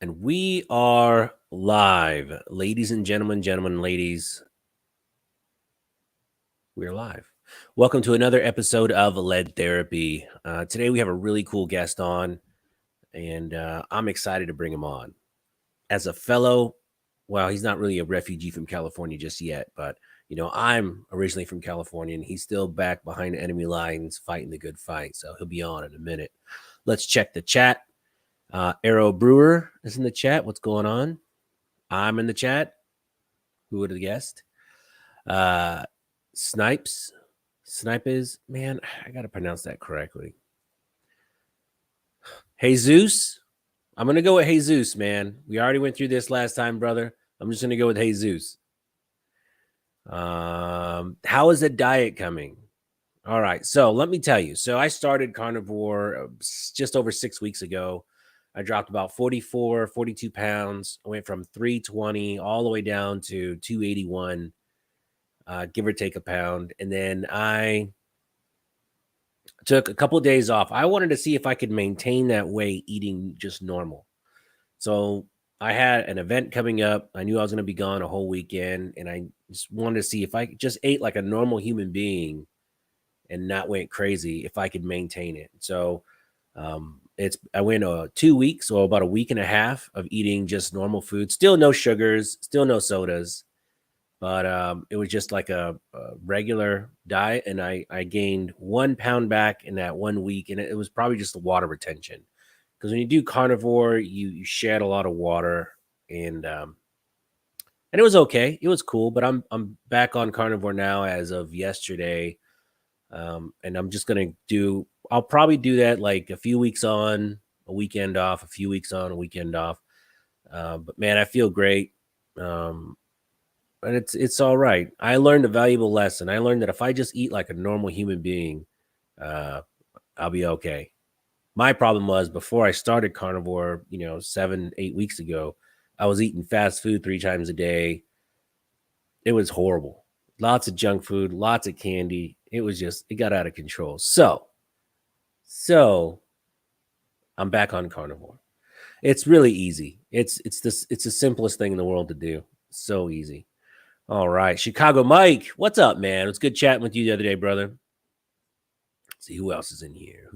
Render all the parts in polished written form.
And we are live. Ladies and gentlemen, ladies, we're live. Welcome to another episode of Lead Therapy. Today we have a really cool guest on, and I'm excited to bring him on. As a fellow, well, he's not really a refugee from California just yet, but I'm originally from California, and he's still back behind enemy lines fighting the good fight. So he'll be on in a minute. Let's check the chat. Arrow Brewer is in the chat. What's going on? I'm in the chat. Who would have guessed? Snipes. Snipes. Man, I got to pronounce that correctly. Jesus. I'm going to go with Jesus, man. We already went through this last time, brother. I'm just going to go with Jesus. How is the diet coming? All right. So let me tell you. So I started carnivore just over 6 weeks ago. I dropped about 44, 42 pounds. I went from 320 all the way down to 281, give or take a pound. And then I took a couple of days off. I wanted to see if I could maintain that weight eating just normal. So I had an event coming up. I knew I was going to be gone a whole weekend. And I just wanted to see if I just ate like a normal human being and not went crazy, if I could maintain it. So I went 2 weeks, so about a week and a half of eating just normal food. Still no sugars, still no sodas, but it was just like a regular diet, and I gained 1 pound back in that 1 week, and it was probably just the water retention. Because when you do carnivore, you shed a lot of water, and it was okay. It was cool, but I'm back on carnivore now as of yesterday. And I'm just going to I'll probably do that like a few weeks on, a weekend off, a few weeks on, a weekend off. But man, I feel great. And it's all right. I learned a valuable lesson. I learned that if I just eat like a normal human being, I'll be okay. My problem was before I started carnivore, 7, 8 weeks ago, I was eating fast food 3 times a day. It was horrible. Lots of junk food, lots of candy. It got out of control. So I'm back on carnivore. It's really easy. It's the simplest thing in the world to do. So easy. All right. Chicago Mike, what's up, man? It's good chatting with you the other day, brother. Let's see who else is in here.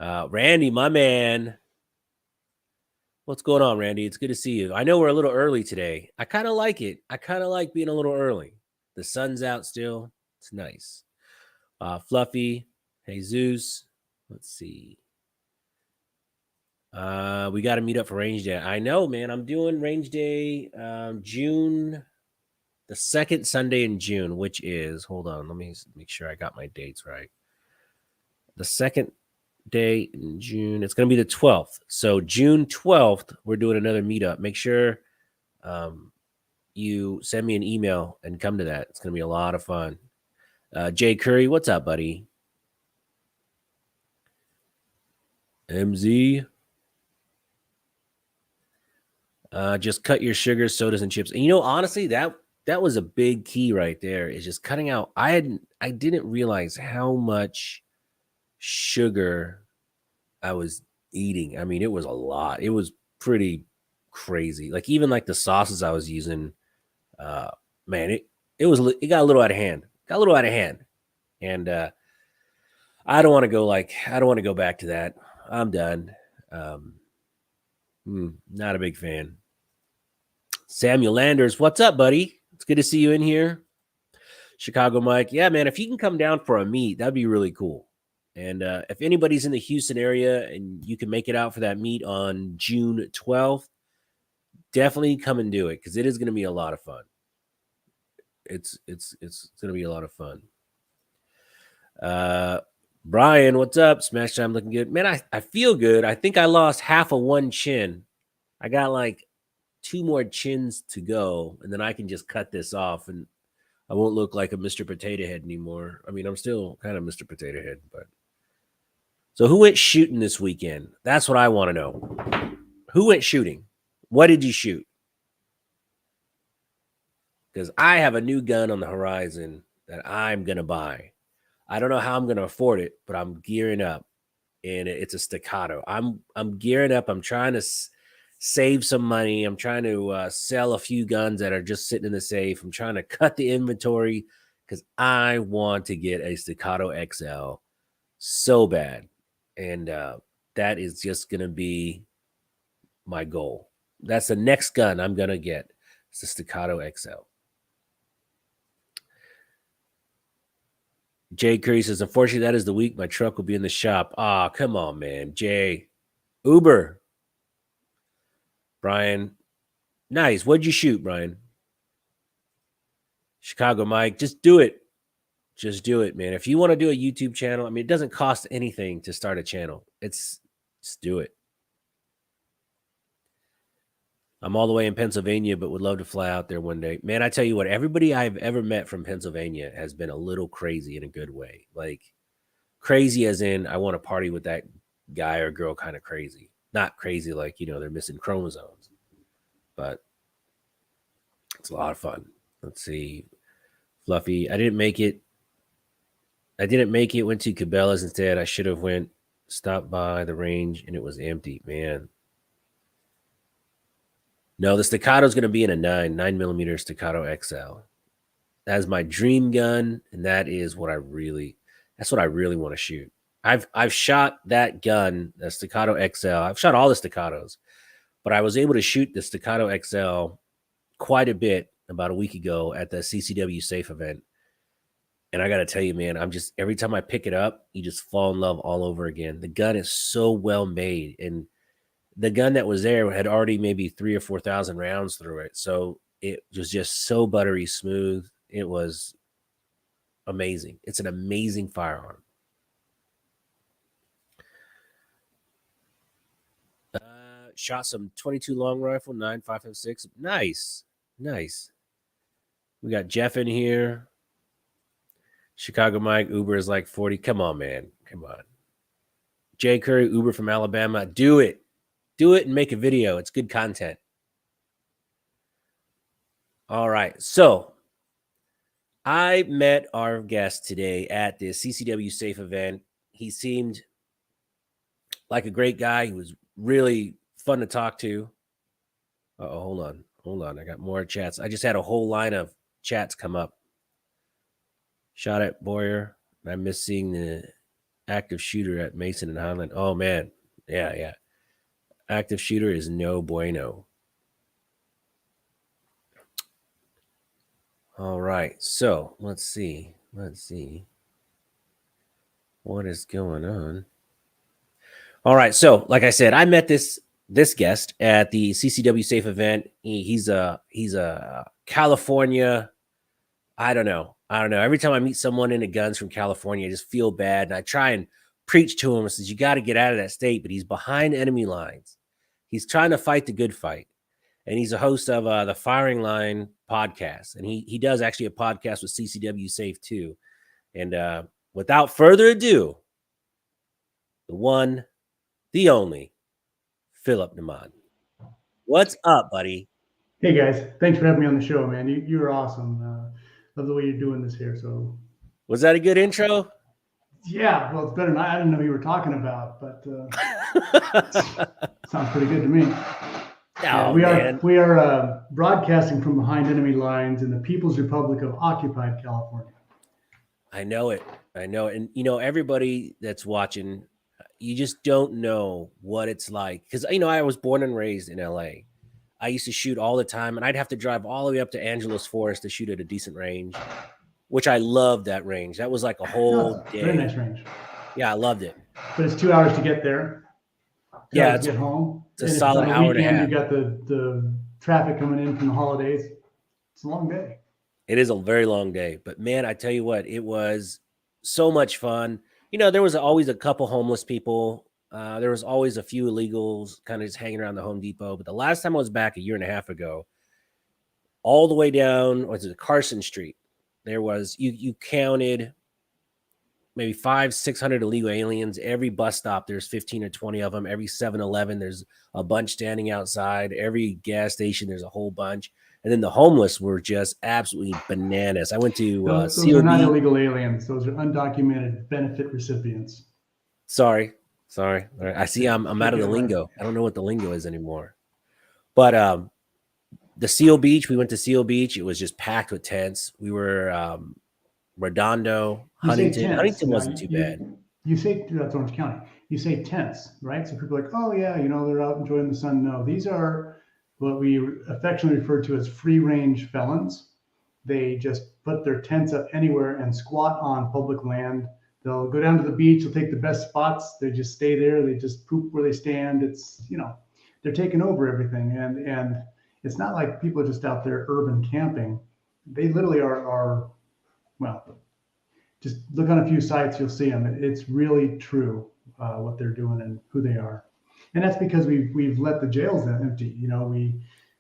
Randy, my man. What's going on, Randy? It's good to see you. I know we're a little early today. I kind of like it. I kind of like being a little early. The sun's out still. It's nice. Fluffy, Jesus. Let's see. We got to meet up for range day. I know, man. I'm doing range day June, the second Sunday in June, which is, hold on, let me make sure I got my dates right. The second day in June, it's going to be the 12th. So June 12th, we're doing another meetup. Make sure you send me an email and come to that. It's going to be a lot of fun. Jay Curry, what's up, buddy? MZ. Just cut your sugars, sodas, and chips. And honestly, that was a big key right there. Is just cutting out. I didn't realize how much sugar I was eating. I mean, it was a lot. It was pretty crazy. Like even like the sauces I was using, man, it got a little out of hand. And I don't want to go back to that. I'm done. Not a big fan. Samuel Landers, what's up, buddy? It's good to see you in here. Chicago Mike, yeah, man, if you can come down for a meet, that'd be really cool. And if anybody's in the Houston area and you can make it out for that meet on June 12th, definitely come and do it because it is going to be a lot of fun. It's going to be a lot of fun. Brian, what's up? Smash Time looking good. Man, I feel good. I think I lost half of one chin. I got like 2 more chins to go, and then I can just cut this off, and I won't look like a Mr. Potato Head anymore. I mean, I'm still kind of Mr. Potato Head, but. So who went shooting this weekend? That's what I want to know. Who went shooting? What did you shoot? Because I have a new gun on the horizon that I'm going to buy. I don't know how I'm going to afford it, but I'm gearing up. and it's a staccato. I'm gearing up. I'm trying to save some money. I'm trying to sell a few guns that are just sitting in the safe. I'm trying to cut the inventory because I want to get a staccato XL so bad, and that is just gonna be my goal. That's the next gun I'm gonna get. It's the staccato XL. Jay Curry says, unfortunately, that is the week my truck will be in the shop. Ah, come on, man. Jay. Uber. Brian. Nice. What'd you shoot, Brian? Chicago Mike. Just do it. Just do it, man. If you want to do a YouTube channel, I mean, it doesn't cost anything to start a channel. Just do it. I'm all the way in Pennsylvania, but would love to fly out there one day. Man, I tell you what, everybody I've ever met from Pennsylvania has been a little crazy in a good way. Like, crazy as in I want to party with that guy or girl kind of crazy. Not crazy like, they're missing chromosomes. But it's a lot of fun. Let's see. Fluffy. I didn't make it. Went to Cabela's instead. I should have stopped by the range and it was empty. Man. No, the staccato is going to be in a 9mm staccato XL. That is my dream gun, and that's what I really want to shoot. I've shot that gun, the staccato XL. I've shot all the staccatos, but I was able to shoot the staccato XL quite a bit about a week ago at the CCW Safe event. And I got to tell you, man, every time I pick it up, you just fall in love all over again. The gun is so well made, and the gun that was there had already maybe 3,000 or 4,000 rounds through it. So it was just so buttery smooth. It was amazing. It's an amazing firearm. Shot some 22 long rifle, 9.556. Nice. We got Jeff in here. Chicago Mike, Uber is like 40. Come on, man. Come on. Jay Curry, Uber from Alabama. Do it. Do it and make a video. It's good content. All right. So I met our guest today at the CCW Safe event. He seemed like a great guy. He was really fun to talk to. Hold on. I got more chats. I just had a whole line of chats come up. Shot at Boyer. I'm missing the active shooter at Mason and Highland. Oh, man. Yeah. Active shooter is no bueno. All right. So let's see. What is going on? All right. So, like I said, I met this guest at the CCW Safe event. He's a California. I don't know. Every time I meet someone into guns from California, I just feel bad. And I try and preach to him. Says, you got to get out of that state. But he's behind enemy lines. He's trying to fight the good fight. And he's a host of the Firing Line podcast. And he does actually a podcast with CCW Safe too. And without further ado, the one, the only, Phillip Naman. What's up, buddy? Hey guys, thanks for having me on the show, man. You're awesome. Love the way you're doing this here. So, was that a good intro? Yeah, well, it's better than I didn't know you were talking about, but sounds pretty good to me. Oh, we are broadcasting from behind enemy lines in the People's Republic of Occupied California. I know it. And everybody that's watching, you just don't know what it's like. Because I was born and raised in LA. I used to shoot all the time, and I'd have to drive all the way up to Angeles Forest to shoot at a decent range, which I loved that range. That was like a whole day. Very nice range. Yeah, I loved it. But it's 2 hours to get there. Yeah, to get home. It's a solid hour and a half. You got the traffic coming in from the holidays. It's a long day. It is a very long day. But, man, I tell you what, it was so much fun. There was always a couple homeless people. There was always a few illegals kind of just hanging around the Home Depot. But the last time I was back a year and a half ago, all the way down Carson Street, there was you counted maybe 500-600 illegal aliens. Every bus stop, there's 15 or 20 of them. Every 7-Eleven, there's a bunch standing outside. Every gas station, there's a whole bunch. And then the homeless were just absolutely bananas. I went to those are not illegal aliens. Those are undocumented benefit recipients. Sorry. Sorry. All right. I see I'm out Should of be the all right. lingo. I don't know what the lingo is anymore. But the Seal Beach, we went to Seal Beach. It was just packed with tents. We were Redondo, You say Huntington. tents. Huntington Now wasn't too bad. you say that's Orange County. You say tents, right? So people are like, oh yeah, they're out enjoying the sun. No, these are what we affectionately refer to as free range felons. They just put their tents up anywhere and squat on public land. They'll go down to the beach. They'll take the best spots. They just stay there. They just poop where they stand. It's they're taking over everything, and it's not like people are just out there urban camping. They literally are well, just look on a few sites, you'll see them. It's really true what they're doing and who they are, and that's because we've let the jails empty.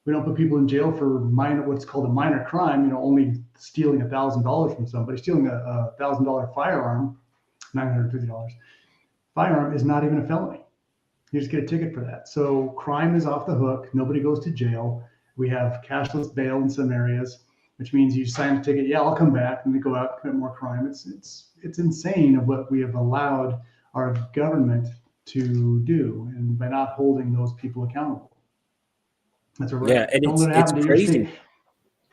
We don't put people in jail for what's called a minor crime. Only stealing $1,000 from somebody. Stealing a $1,000 firearm, $950 firearm is not even a felony. You just get a ticket for that. So crime is off the hook. Nobody goes to jail. We have cashless bail in some areas, which means you sign a ticket. Yeah, I'll come back, and they go out and commit more crime. It's insane of what we have allowed our government to do, and by not holding those people accountable. That's what Yeah, and don't let it it's happen to your crazy state.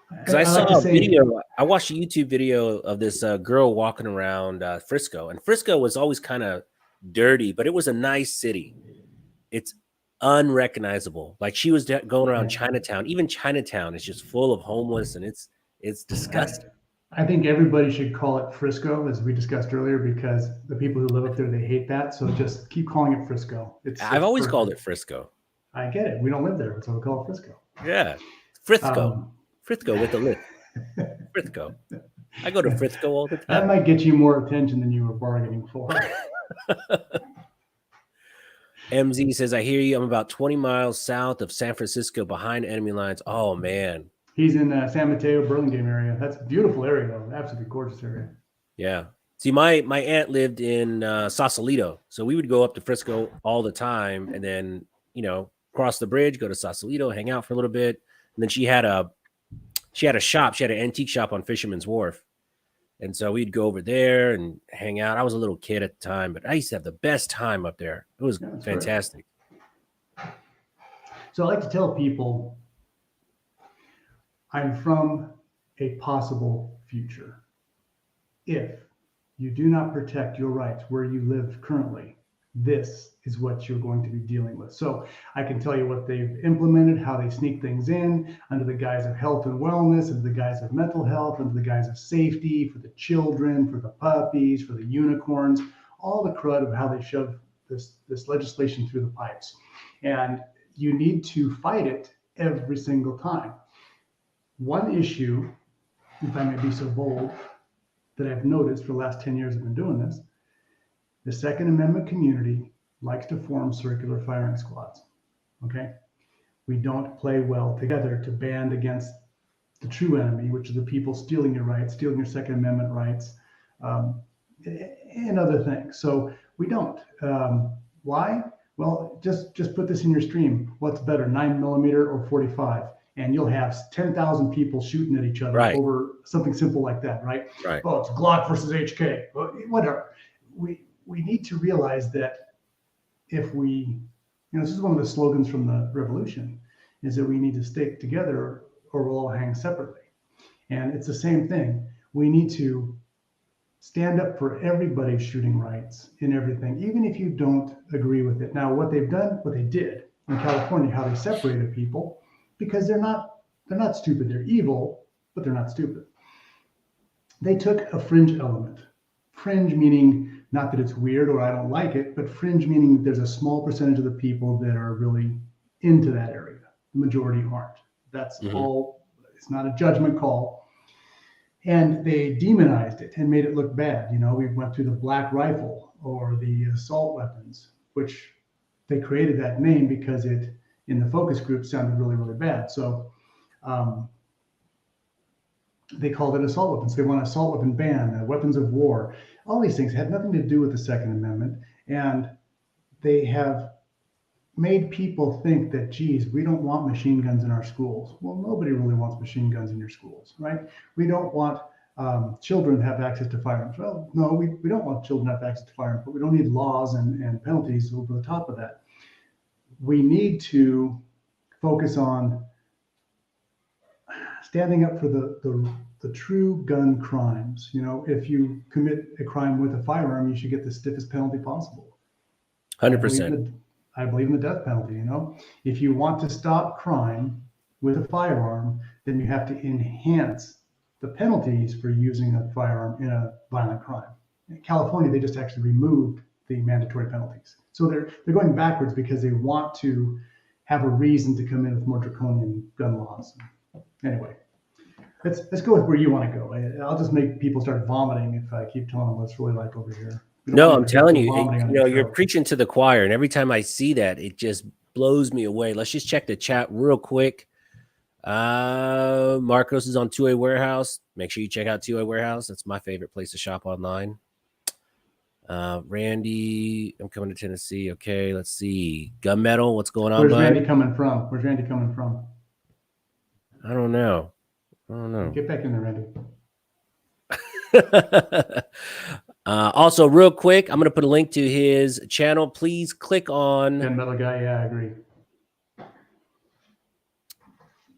because I I like to saw a say, video. I watched a YouTube video of this girl walking around Frisco, and Frisco was always kind of dirty, but it was a nice city. It's unrecognizable. Like she was going around yeah, Chinatown. Even Chinatown is just full of homeless, and it's I, disgusting. I think everybody should call it Frisco, as we discussed earlier, because the people who live up there, they hate that. So just keep calling it Frisco. I've It's always called perfect. it Frisco. I get it. We don't live there, so we call it Frisco. Yeah, Frisco, Um, Frisco with a lift. Frisco. I go to Frisco all the that time. might get you more attention than you were bargaining for. MZ says, I hear you. I'm about 20 miles south of San Francisco behind enemy lines. Oh, man. He's in San Mateo, Burlingame area. That's a beautiful area, though. Absolutely gorgeous area. Yeah. See, my aunt lived in Sausalito. So we would go up to Frisco all the time and then, cross the bridge, go to Sausalito, hang out for a little bit. And then she had a shop. She had an antique shop on Fisherman's Wharf. And so we'd go over there and hang out. I was a little kid at the time, but I used to have the best time up there. It was fantastic. Great. So I like to tell people I'm from a possible future. If you do not protect your rights where you live currently, this is what you're going to be dealing with. So I can tell you what they've implemented, how they sneak things in under the guise of health and wellness, under the guise of mental health, under the guise of safety for the children, for the puppies, for the unicorns, all the crud of how they shove this legislation through the pipes. And you need to fight it every single time. One issue, if I may be so bold, that I've noticed for the last 10 years I've been doing this, the Second Amendment community likes to form circular firing squads. Okay? We don't play well together to band against the true enemy, which is the people stealing your rights, stealing your Second Amendment rights, and other things. So we don't. Why? Well, just put this in your stream. What's better, 9mm or 45? And you'll have 10,000 people shooting at each other over something simple like that, right? Right. Oh, it's Glock versus HK. Whatever. We need to realize that if we, this is one of the slogans from the revolution, is that we need to stick together or we'll all hang separately. And it's the same thing. We need to stand up for everybody's shooting rights in everything, even if you don't agree with it. Now, what they did in California, how they separated people, because they're not stupid. They're evil, but they're not stupid. They took a fringe element. Fringe meaning not that it's weird or I don't like it, but fringe meaning there's a small percentage of the people that are really into that area. The majority aren't. That's all. It's not a judgment call. And they demonized it and made it look bad. We went through the black rifle or the assault weapons, which they created that name because it, in the focus group, sounded really, really bad. So they called it assault weapons. They want an assault weapon ban, weapons of war. All these things had nothing to do with the Second Amendment. And they have made people think that, geez, we don't want machine guns in our schools. Well, nobody really wants machine guns in your schools, right? We don't want children have access to firearms. Well, no, we don't want children to have access to firearms, but we don't need laws and penalties over the top of that. We need to focus on standing up for the true gun crimes. You know, if you commit a crime with a firearm, you should get the stiffest penalty possible. 100%. I believe in the death penalty. You know, if you want to stop crime with a firearm, then you have to enhance the penalties for using a firearm in a violent crime. In California, they just actually removed the mandatory penalties. So they're going backwards because they want to have a reason to come in with more draconian gun laws. Anyway, let's go with where you want to go. I'll just make people start vomiting if I keep telling them what it's really like over here. No, I'm telling you, you're preaching to the choir, and every time I see that, it just blows me away. Let's just check the chat real quick. Marcos is on 2A Warehouse. Make sure you check out 2A Warehouse. That's my favorite place to shop online. Randy, I'm coming to Tennessee. Okay, let's see. Gunmetal, what's going on? Where's Randy coming from? Where's Randy coming from? I don't know. Get back in there, Randy. Also, real quick, I'm going to put a link to his channel. Please click on. Gunmetal guy, yeah, I agree.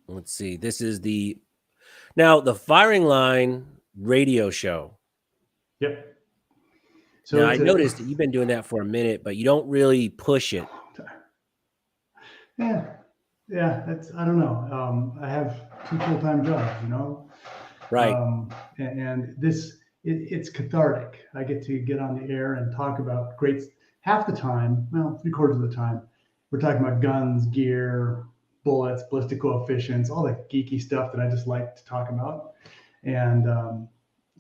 Let's see. This is the Firing Line radio show. Yep. So now, I noticed that you've been doing that for a minute, but you don't really push it. Yeah, that's, I don't know. I have 2 full-time jobs, you know? Right. And this, it's cathartic. I get to get on the air and talk about half the time, well, 3/4 of the time, we're talking about guns, gear, bullets, ballistic coefficients, all the geeky stuff that I just like to talk about. And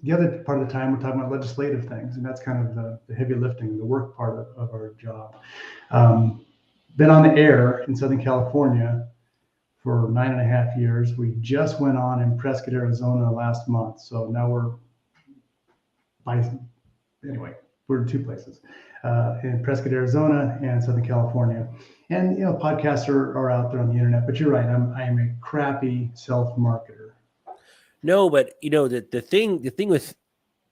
the other part of the time, we're talking about legislative things, and that's kind of the heavy lifting, the work part of our job. Been on the air in Southern California for 9.5 years. We just went on in Prescott, Arizona last month. So now we're in 2 places, in Prescott, Arizona and Southern California. And, you know, podcasts are out there on the internet, but you're right. I am a crappy self-marketer. No, but you know, the thing with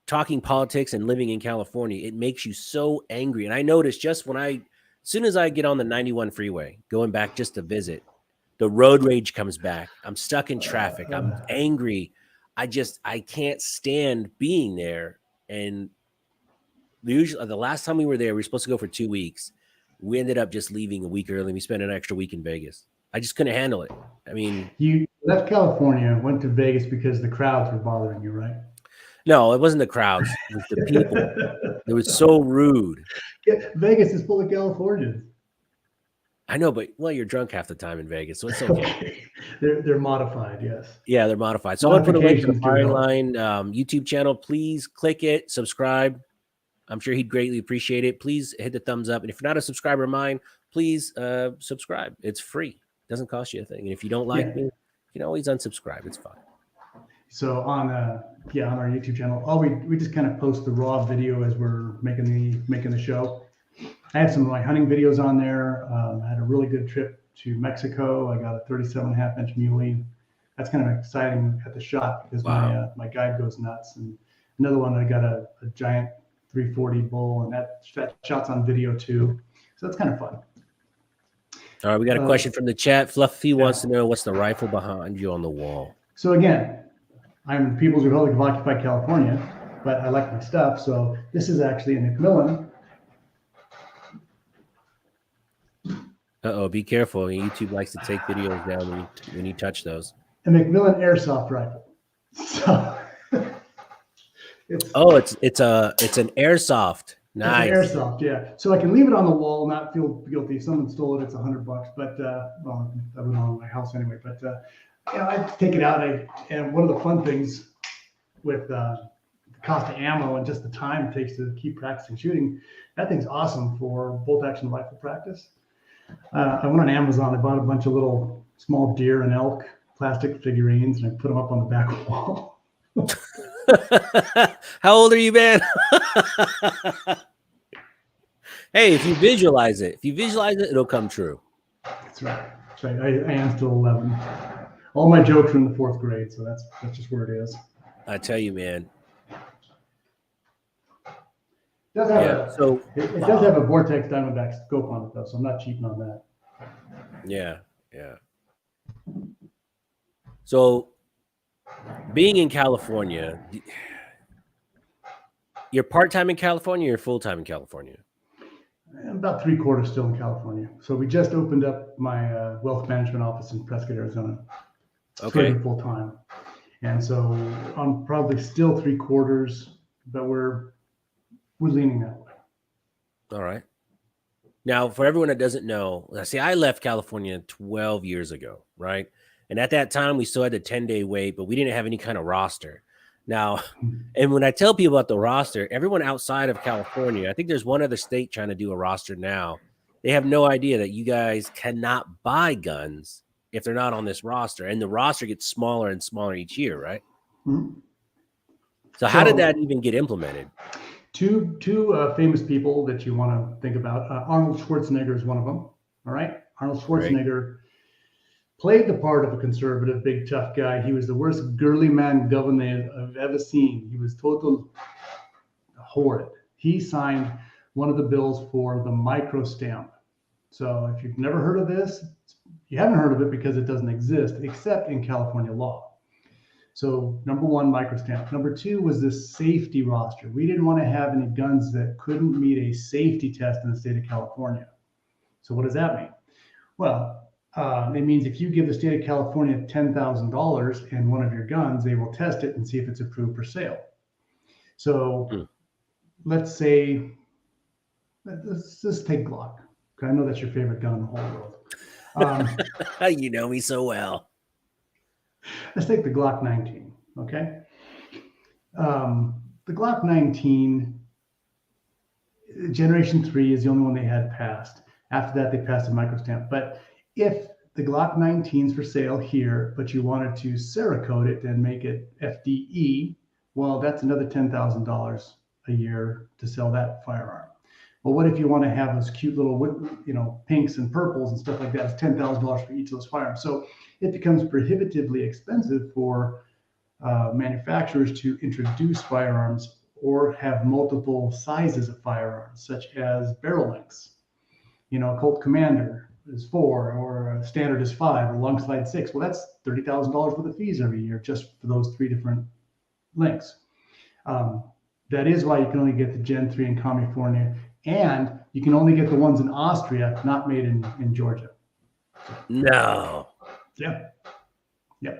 talking politics and living in California, it makes you so angry. And I noticed just as soon as I get on the 91 freeway, going back just to visit, the road rage comes back. I'm stuck in traffic. I'm angry. I can't stand being there. And usually the last time we were there, we were supposed to go for 2 weeks. We ended up just leaving a week early. We spent an extra week in Vegas. I just couldn't handle it. I mean, you left California, went to Vegas because the crowds were bothering you, right? No, it wasn't the crowds. It was the people. It was so rude. Yeah, Vegas is full of Californians. I know, but you're drunk half the time in Vegas, so it's okay. They're modified, yes. Yeah, they're modified. So I'm going to put a link to the Firing Line YouTube channel. Please click it, subscribe. I'm sure he'd greatly appreciate it. Please hit the thumbs up. And if you're not a subscriber of mine, please subscribe. It's free. It doesn't cost you a thing. And if you don't like me, you can always unsubscribe. It's fine. So on our YouTube channel, we just kind of post the raw video as we're making the show. I have some of my hunting videos on there. I had a really good trip to Mexico. I got a 37.5-inch muley. That's kind of exciting at the shot because my guide goes nuts. And another one, I got a giant 340 bull, and that shot's on video too. So that's kind of fun. All right, we got a question from the chat. Fluffy wants to know what's the rifle behind you on the wall. So again, I'm the People's Republic of Occupied California, but I like my stuff. So this is actually a McMillan. Uh-oh, be careful. YouTube likes to take videos down when you touch those. A McMillan airsoft rifle. So it's an airsoft. Nice. It's an airsoft, yeah. So I can leave it on the wall, not feel guilty. If someone stole it, it's $100. But well, that went on in my house anyway. But I take it out. And one of the fun things with the cost of ammo and just the time it takes to keep practicing shooting, that thing's awesome for bolt action rifle practice. I went on Amazon. I bought a bunch of little small deer and elk plastic figurines, and I put them up on the back wall. How old are you, man? Hey, if you visualize it, it'll come true. That's right. That's right. I am still 11. All my jokes are in the 4th grade, so that's just where it is. I tell you, man. It does have Yeah. So, it does have a Vortex Diamondback scope on it though, so I'm not cheating on that. yeah, yeah. So, being in California, you're part time in California. You're full time in California. I'm about 3/4 still in California. So we just opened up my wealth management office in Prescott, Arizona. It's going to Okay. be full time, and so I'm probably still 3/4, but we're leaning that way. All right. Now, for everyone that doesn't know, see, I left California 12 years ago, right? And at that time, we still had the 10-day wait, but we didn't have any kind of roster. Now, and when I tell people about the roster, everyone outside of California, I think there's one other state trying to do a roster now. They have no idea that you guys cannot buy guns if they're not on this roster. And the roster gets smaller and smaller each year, right? Mm-hmm. So how did that even get implemented? Two famous people that you want to think about. Arnold Schwarzenegger is one of them. All right, Arnold Schwarzenegger played the part of a conservative, big tough guy. He was the worst girly man governor I've ever seen. He was total horrid. He signed one of the bills for the microstamp. So if you've never heard of this, you haven't heard of it because it doesn't exist except in California law. So number one, microstamp. Number two was this safety roster. We didn't want to have any guns that couldn't meet a safety test in the state of California. So what does that mean? Well, it means if you give the state of California $10,000 and one of your guns, they will test it and see if it's approved for sale. So let's say, let's just take Glock. I know that's your favorite gun in the whole world. You know me so well. Let's take the Glock 19, okay? The Glock 19, Generation 3 is the only one they had passed. After that, they passed a microstamp. But if the Glock 19 is for sale here, but you wanted to Cerakote it and make it FDE, well, that's another $10,000 a year to sell that firearm. Well, what if you want to have those cute little, pinks and purples and stuff like that? It's $10,000 for each of those firearms. So it becomes prohibitively expensive for manufacturers to introduce firearms or have multiple sizes of firearms, such as barrel lengths. A Colt Commander is 4, or a Standard is 5, or long slide 6. Well, that's $30,000 worth of fees every year just for those 3 different lengths. That is why you can only get the Gen 3 in California, and you can only get the ones in Austria, not made in Georgia. No. Yeah. Yeah.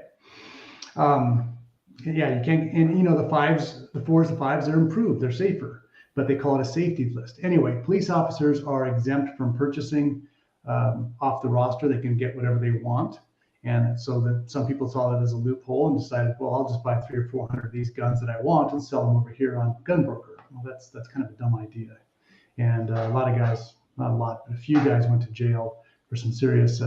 Yeah, you can't, and the 4s, the 5s are improved, they're safer, but they call it a safety list. Anyway, police officers are exempt from purchasing off the roster. They can get whatever they want. And so that some people saw that as a loophole and decided, well, I'll just buy 300 or 400 of these guns that I want and sell them over here on Gunbroker. Well, that's kind of a dumb idea. And a lot of guys, not a lot, but a few guys went to jail for some serious,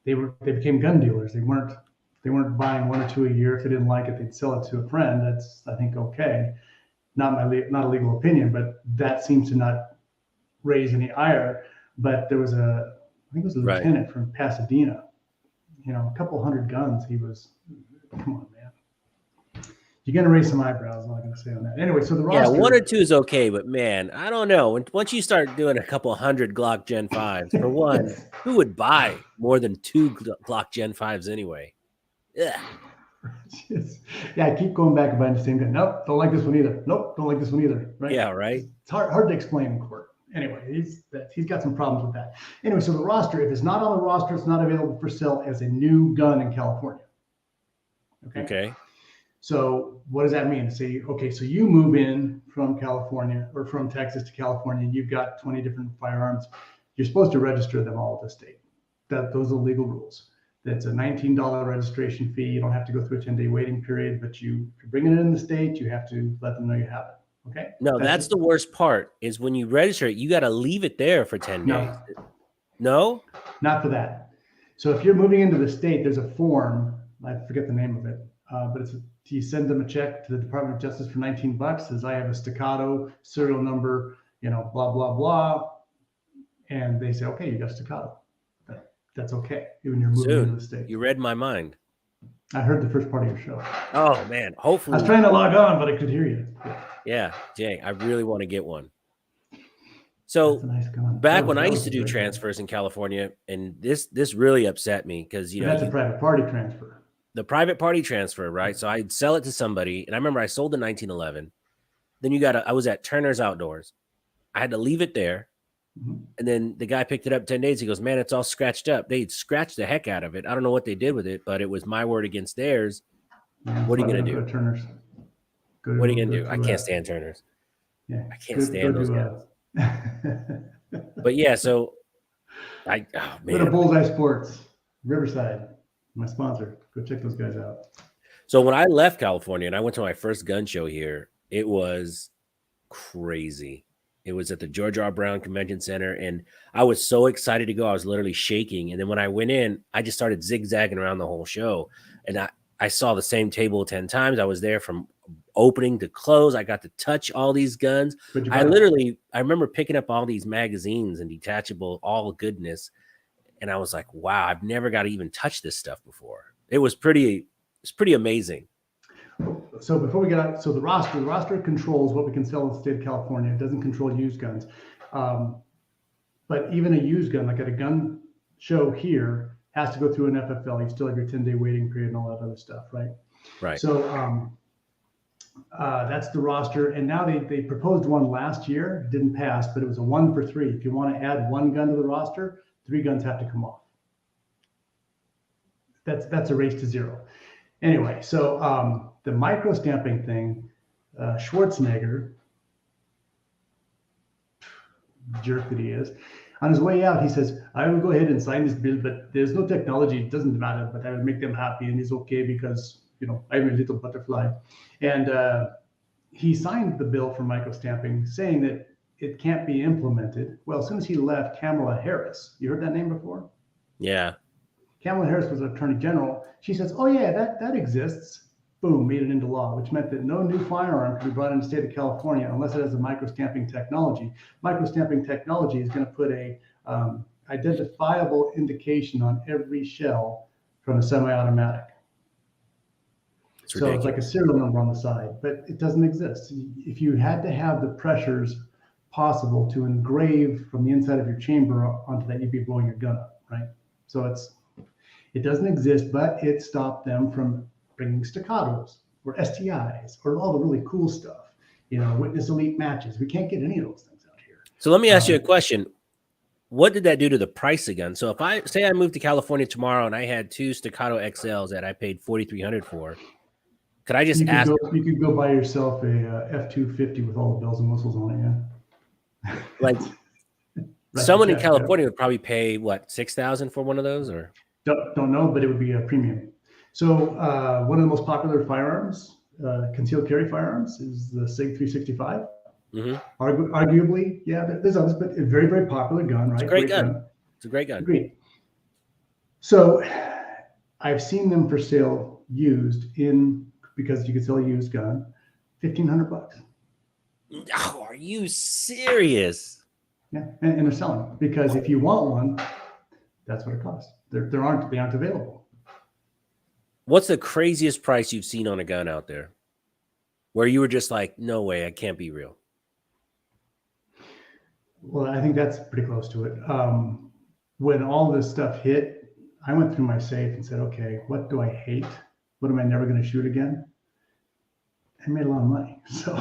they became gun dealers. They weren't buying 1 or 2 a year. If they didn't like it, they'd sell it to a friend. That's, I think, okay. Not a legal opinion, but that seems to not raise any ire. But there was I think it was a lieutenant from Pasadena, a couple hundred guns. He was, come on, man. You're going to raise some eyebrows, all I'm going to say on that. Anyway, so the roster. Yeah, 1 or 2 is okay, but man, I don't know. Once you start doing a couple hundred Glock Gen 5s, for one, who would buy more than 2 Glock Gen 5s anyway? Yeah. Yeah, I keep going back and buying the same gun. Nope, don't like this one either. Nope, don't like this one either. Right? Yeah, right. It's hard to explain in court. Anyway, he's got some problems with that. Anyway, so the roster, if it's not on the roster, it's not available for sale as a new gun in California. Okay. So what does that mean? Say, okay, so you move in from California or from Texas to California, and you've got 20 different firearms. You're supposed to register them all at the state. Those are legal rules. That's a $19 registration fee. You don't have to go through a 10-day waiting period, but if you're bringing it in the state, you have to let them know you have it. Okay. No, that's the worst part is when you register it, you got to leave it there for 10 days. No? Not for that. So if you're moving into the state, there's a form, I forget the name of it, but you send them a check to the Department of Justice for $19, says I have a staccato serial number, blah, blah, blah. And they say, okay, you got a staccato. That's okay when you're moving into the state. You read my mind. I heard the first part of your show. Oh man, I was hopefully, trying to log on, but I could hear you. yeah, Jay, I really want to get one. That's a So nice gun. back when I That used was to a do great gun. transfers in California, and this really upset me because But that's a private party transfer. the private party transfer, right? So I'd sell it to somebody, and I remember I sold the 1911. Then I was at Turner's Outdoors. I had to leave it there. Mhm. And then the guy picked it up 10 days. He goes, man, it's all scratched up. They'd scratched the heck out of it. I don't know what they did with it, but it was my word against theirs. Yeah, What are you so going to go do? to Turner's. What are you going to do? I can't stand Turner's. Yeah, I can't stand those guys. go But yeah, so oh to man. Bullseye Sports, Riverside, my sponsor. Go check those guys out. So when I left California and I went to my first gun show here, it was crazy. It was at the George R. Brown Convention Center, and I was so excited to go. I was literally shaking. And then when I went in, I just started zigzagging around the whole show. And I saw the same table 10 times. I was there from opening to close. I got to touch all these guns. I remember picking up all these magazines and detachable, all goodness. And I was like, wow, I've never got to even touch this stuff before. It's pretty amazing. So before we get out, so the roster controls what we can sell in the state of California. It doesn't control used guns. But even a used gun, like at a gun show here, has to go through an FFL. You still have your 10-day waiting period and all that other stuff, right? Right. So that's the roster. And now they proposed one last year, didn't pass, but it was a 1 for 3. If you want to add one gun to the roster, 3 guns have to come off. That's a race to 0. Anyway, so the microstamping thing, Schwarzenegger, jerk that he is, on his way out, he says, I will go ahead and sign this bill, but there's no technology. It doesn't matter, but I will make them happy. And he's okay because, I'm a little butterfly. And he signed the bill for microstamping, saying that it can't be implemented. Well, as soon as he left, Kamala Harris, you heard that name before? Yeah. Kamala Harris was Attorney General. She says, oh yeah, that exists. Boom, made it into law, which meant that no new firearm could be brought into the state of California unless it has a microstamping technology. Microstamping technology is going to put a identifiable indication on every shell from a semi-automatic. So it's like a serial number on the side, but it doesn't exist. If you had to have the pressures possible to engrave from the inside of your chamber onto that, you'd be blowing your gun up, right? So it doesn't exist, but it stopped them from bringing staccatos or STIs or all the really cool stuff, witness elite matches. We can't get any of those things out here. So let me ask you a question. What did that do to the price again? So if I say I moved to California tomorrow and I had 2 Staccato XLs that I paid $4,300 for, could I just ask? You could go buy yourself a F-250 with all the bells and whistles on it, yeah. Like someone in California would probably pay what, $6,000 for one of those, or? Don't know, but it would be a premium. So one of the most popular firearms, concealed carry firearms, is the SIG 365. Mm-hmm. Arguably, yeah, there's others, but a very, very popular gun, right? It's a great gun. It's a great gun. Agreed. So I've seen them for sale used because you can sell a used gun, $1,500. Oh, are you serious? Yeah, and they're selling because if you want one, that's what it costs. They aren't available. What's the craziest price you've seen on a gun out there where you were just like, no way, it can't be real? Well, I think that's pretty close to it. When all this stuff hit, I went through my safe and said, okay, what do I hate? What am I never going to shoot again? I made a lot of money. So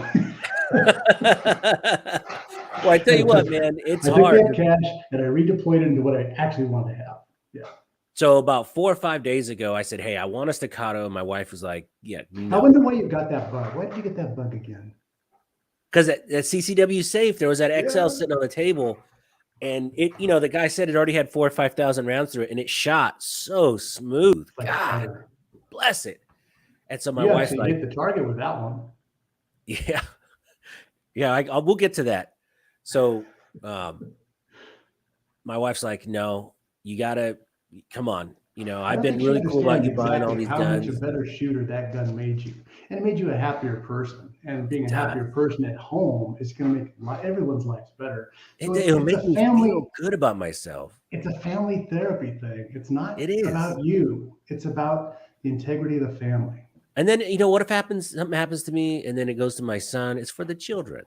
well, I tell you what, man, it's hard. I took that cash and I redeployed it into what I actually wanted to have. Yeah. So about 4 or 5 days ago, I said, hey, I want a staccato. And my wife was like, yeah. No. I wonder why you got that bug. Why did you get that bug again? Because at CCW safe, there was that XL sitting on the table. And it, the guy said it already had 4,000 or 5,000 rounds through it. And it shot so smooth. Like God bless it. And so my wife's like, hit the target with that one. Yeah. Yeah, we'll get to that. So my wife's like, no, you got to come on. I've been really cool about you buying all these guns. How much a better shooter that gun made you. And it made you a happier person. And being a happier person at home is going to make everyone's lives better. So it'll make me feel good about myself. It's a family therapy thing. It's not about you. It's about the integrity of the family. And then, you know, what if something happens to me and then it goes to my son? It's for the children.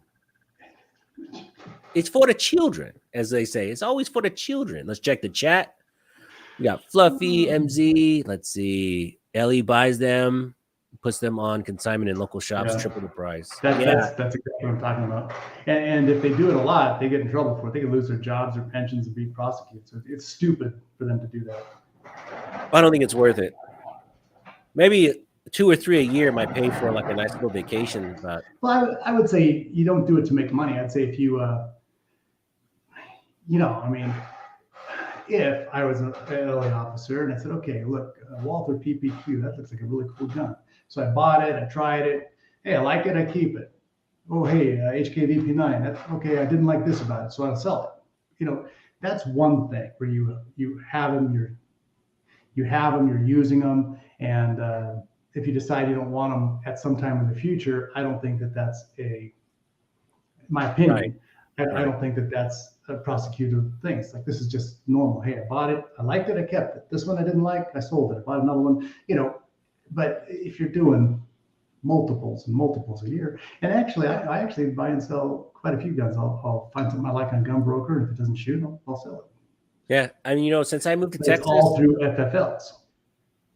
It's for the children, as they say. It's always for the children. Let's check the chat. We got Fluffy, MZ. Let's see. Ellie buys them, puts them on consignment in local shops, triple the price. That's exactly what I'm talking about. And if they do it a lot, they get in trouble for it. They can lose their jobs or pensions and be prosecuted. So it's stupid for them to do that. I don't think it's worth it. Maybe 2 or 3 a year might pay for like a nice little vacation. But well, I would say you don't do it to make money. I'd say if you, I mean, if I was an LA officer and I said, okay, look, Walther PPQ, that looks like a really cool gun. So I bought it, I tried it. Hey, I like it, I keep it. Oh, hey, HKVP9, that's okay. I didn't like this about it, so I'll sell it. That's one thing where you have them, you're using them, and if you decide you don't want them at some time in the future, I don't think that's in my opinion. Right. I don't think that's a prosecuted thing. It's like, this is just normal. Hey, I bought it, I liked it, I kept it. This one I didn't like, I sold it. I bought another one, But if you're doing multiples and multiples a year, and actually, I actually buy and sell quite a few guns. I'll find something I like on Gun Broker, and if it doesn't shoot, I'll sell it. Yeah, I mean, since I moved to Texas, all through FFLs.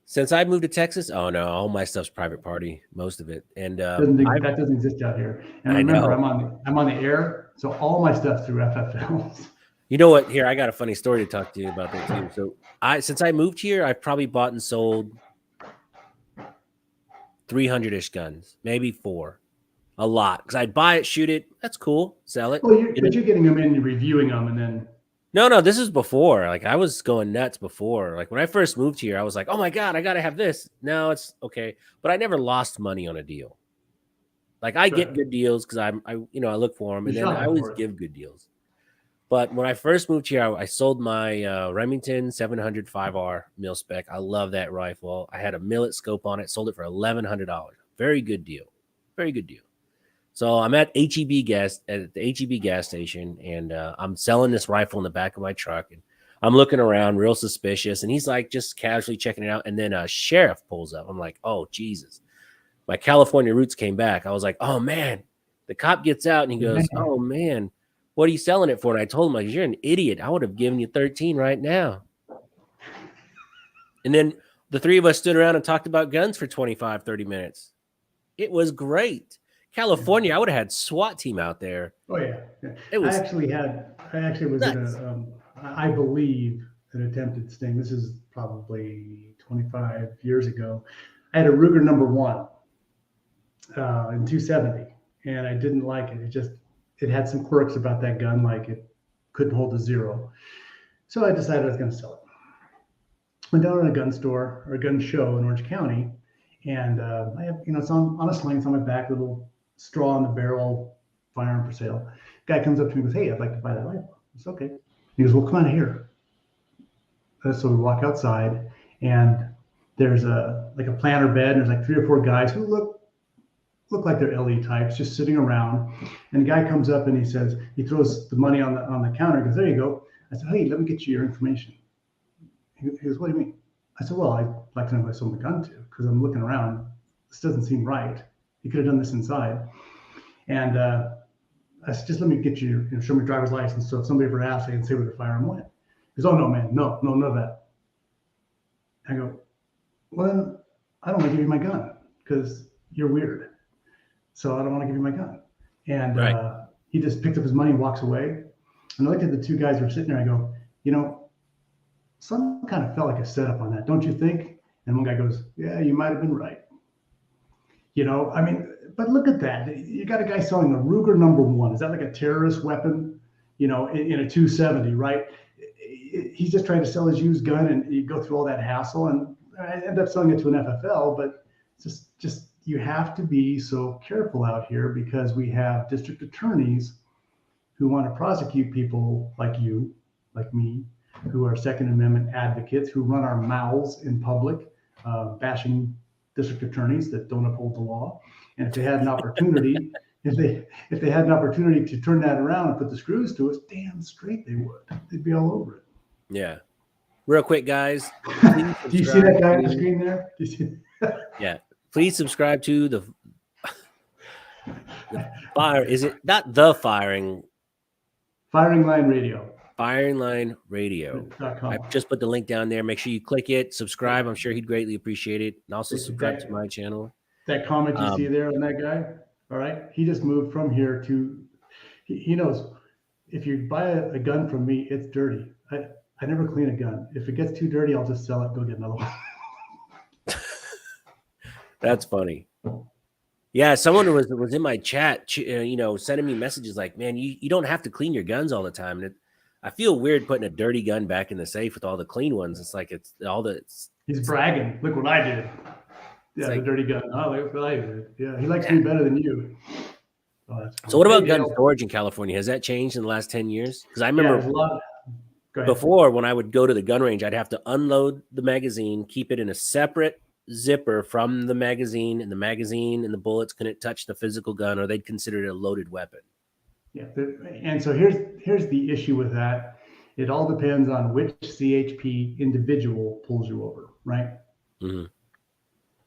Since I moved to Texas, oh no, all my stuff's private party, most of it, and that doesn't exist out here. And I remember, know. I'm on the air, so all my stuff's through FFLs. You know what? Here, I got a funny story to talk to you about that too. So, since I moved here, I've probably bought and sold 300-ish guns, maybe 4, a lot. Because I'd buy it, shoot it, that's cool, sell it. Well, you're getting them in, you're reviewing them, and then. No, this is before. Like, I was going nuts before. Like, when I first moved here, I was like, oh my God, I got to have this. No, it's okay. But I never lost money on a deal. Like, I get good deals because I look for them, and then I always give good deals. But when I first moved here, I sold my Remington 700 5R mil spec. I love that rifle. I had a millet scope on it, sold it for $1,100. Very good deal. Very good deal. So I'm at the HEB gas station, and I'm selling this rifle in the back of my truck, and I'm looking around real suspicious, and he's like just casually checking it out, and then a sheriff pulls up. I'm like, oh, Jesus. My California roots came back. I was like, oh, man. The cop gets out, and he goes, oh, man, what are you selling it for? And I told him, like, you're an idiot. I would have given you 13 right now. And then the three of us stood around and talked about guns for 25, 30 minutes. It was great. California, I would have had SWAT team out there. Oh yeah. It was. I actually was in I believe, an attempted sting. This is probably 25 years ago. I had a Ruger #1 in 270, and I didn't like it. It had some quirks about that gun, like it couldn't hold a 0. So I decided I was going to sell it. Went down to a gun store or a gun show in Orange County, and I have, it's on a sling, it's on my back, little straw on the barrel, firearm for sale. Guy comes up to me and goes, hey, I'd like to buy that rifle. It's okay. He goes, well, come on here. So we walk outside, and there's a planter bed, and there's like 3 or 4 guys who look like they're LE types, just sitting around. And the guy comes up and he throws the money on the counter. He goes, there you go. I said, hey, let me get you your information. He goes, what do you mean? I said, well, I'd like to know who I sold the gun to, because I'm looking around. This doesn't seem right. He could have done this inside. And I said, just let me get you, show me driver's license. So if somebody ever asks, I can say where the firearm went. He goes, oh, no, man, no, none of that. I go, well, then I don't want to give you my gun because you're weird. So I don't want to give you my gun. And he just picks up his money and walks away. And I looked at the 2 guys who were sitting there. I go, some kind of felt like a setup on that, don't you think? And one guy goes, yeah, you might have been right. I mean, but look at that. You got a guy selling a Ruger #1. Is that like a terrorist weapon, in a 270, right? He's just trying to sell his used gun, and you go through all that hassle, and I end up selling it to an FFL. But just you have to be so careful out here, because we have district attorneys who want to prosecute people like you, like me, who are Second Amendment advocates, who run our mouths in public, bashing district attorneys that don't uphold the law. And if they had an opportunity, if they had an opportunity to turn that around and put the screws to us, damn straight they would. They'd be all over it. Yeah. real quick, guys, please Do you see subscribe that guy on the to, screen there? Do you see? yeah, please subscribe to the fire. Is it not the firing Firing Line Radio. Firing Line Radio? I .com. just put the link down there. Make sure you click it, subscribe. I'm sure he'd greatly appreciate it. And also subscribe to That, my channel. that comment you see there on that guy, all right? He just moved from here to, he knows if you buy a gun from me, it's dirty. I never clean a gun. If it gets too dirty, I'll just sell it, go get another one. That's funny. Yeah, someone was in my chat, sending me messages like, man, you don't have to clean your guns all the time. And I feel weird putting a dirty gun back in the safe with all the clean ones. It's like He's bragging. Look what I did. Yeah, like, the dirty gun. Oh, look what I did. Yeah, he likes me better than you. Oh, that's cool. So what about gun storage in California? Has that changed in the last 10 years? Because I remember before when I would go to the gun range, I'd have to unload the magazine, keep it in a separate zipper from the magazine, and the bullets couldn't touch the physical gun, or they'd consider it a loaded weapon. Yeah, and so here's the issue with that. It all depends on which CHP individual pulls you over, right? Mm-hmm.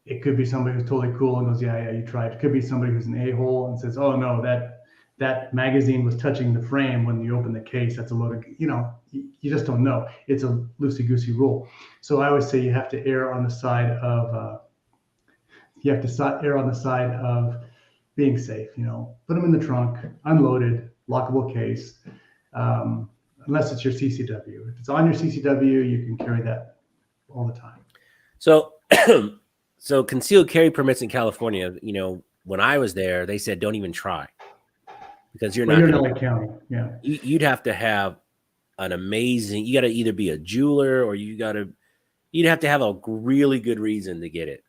It could be somebody who's totally cool and goes, yeah, you tried. It could be somebody who's an a-hole and says, oh no, that magazine was touching the frame when you open the case. That's a loaded, you just don't know. It's a loosey-goosey rule. So I always say you have to err on the side of being safe. Put them in the trunk, unloaded, lockable case, unless it's your CCW. If it's on your CCW, you can carry that all the time. So, so concealed carry permits in California, when I was there, they said don't even try because you're in LA County. Yeah, you'd have to have an amazing. You got to either be a jeweler or you'd have to have a really good reason to get it.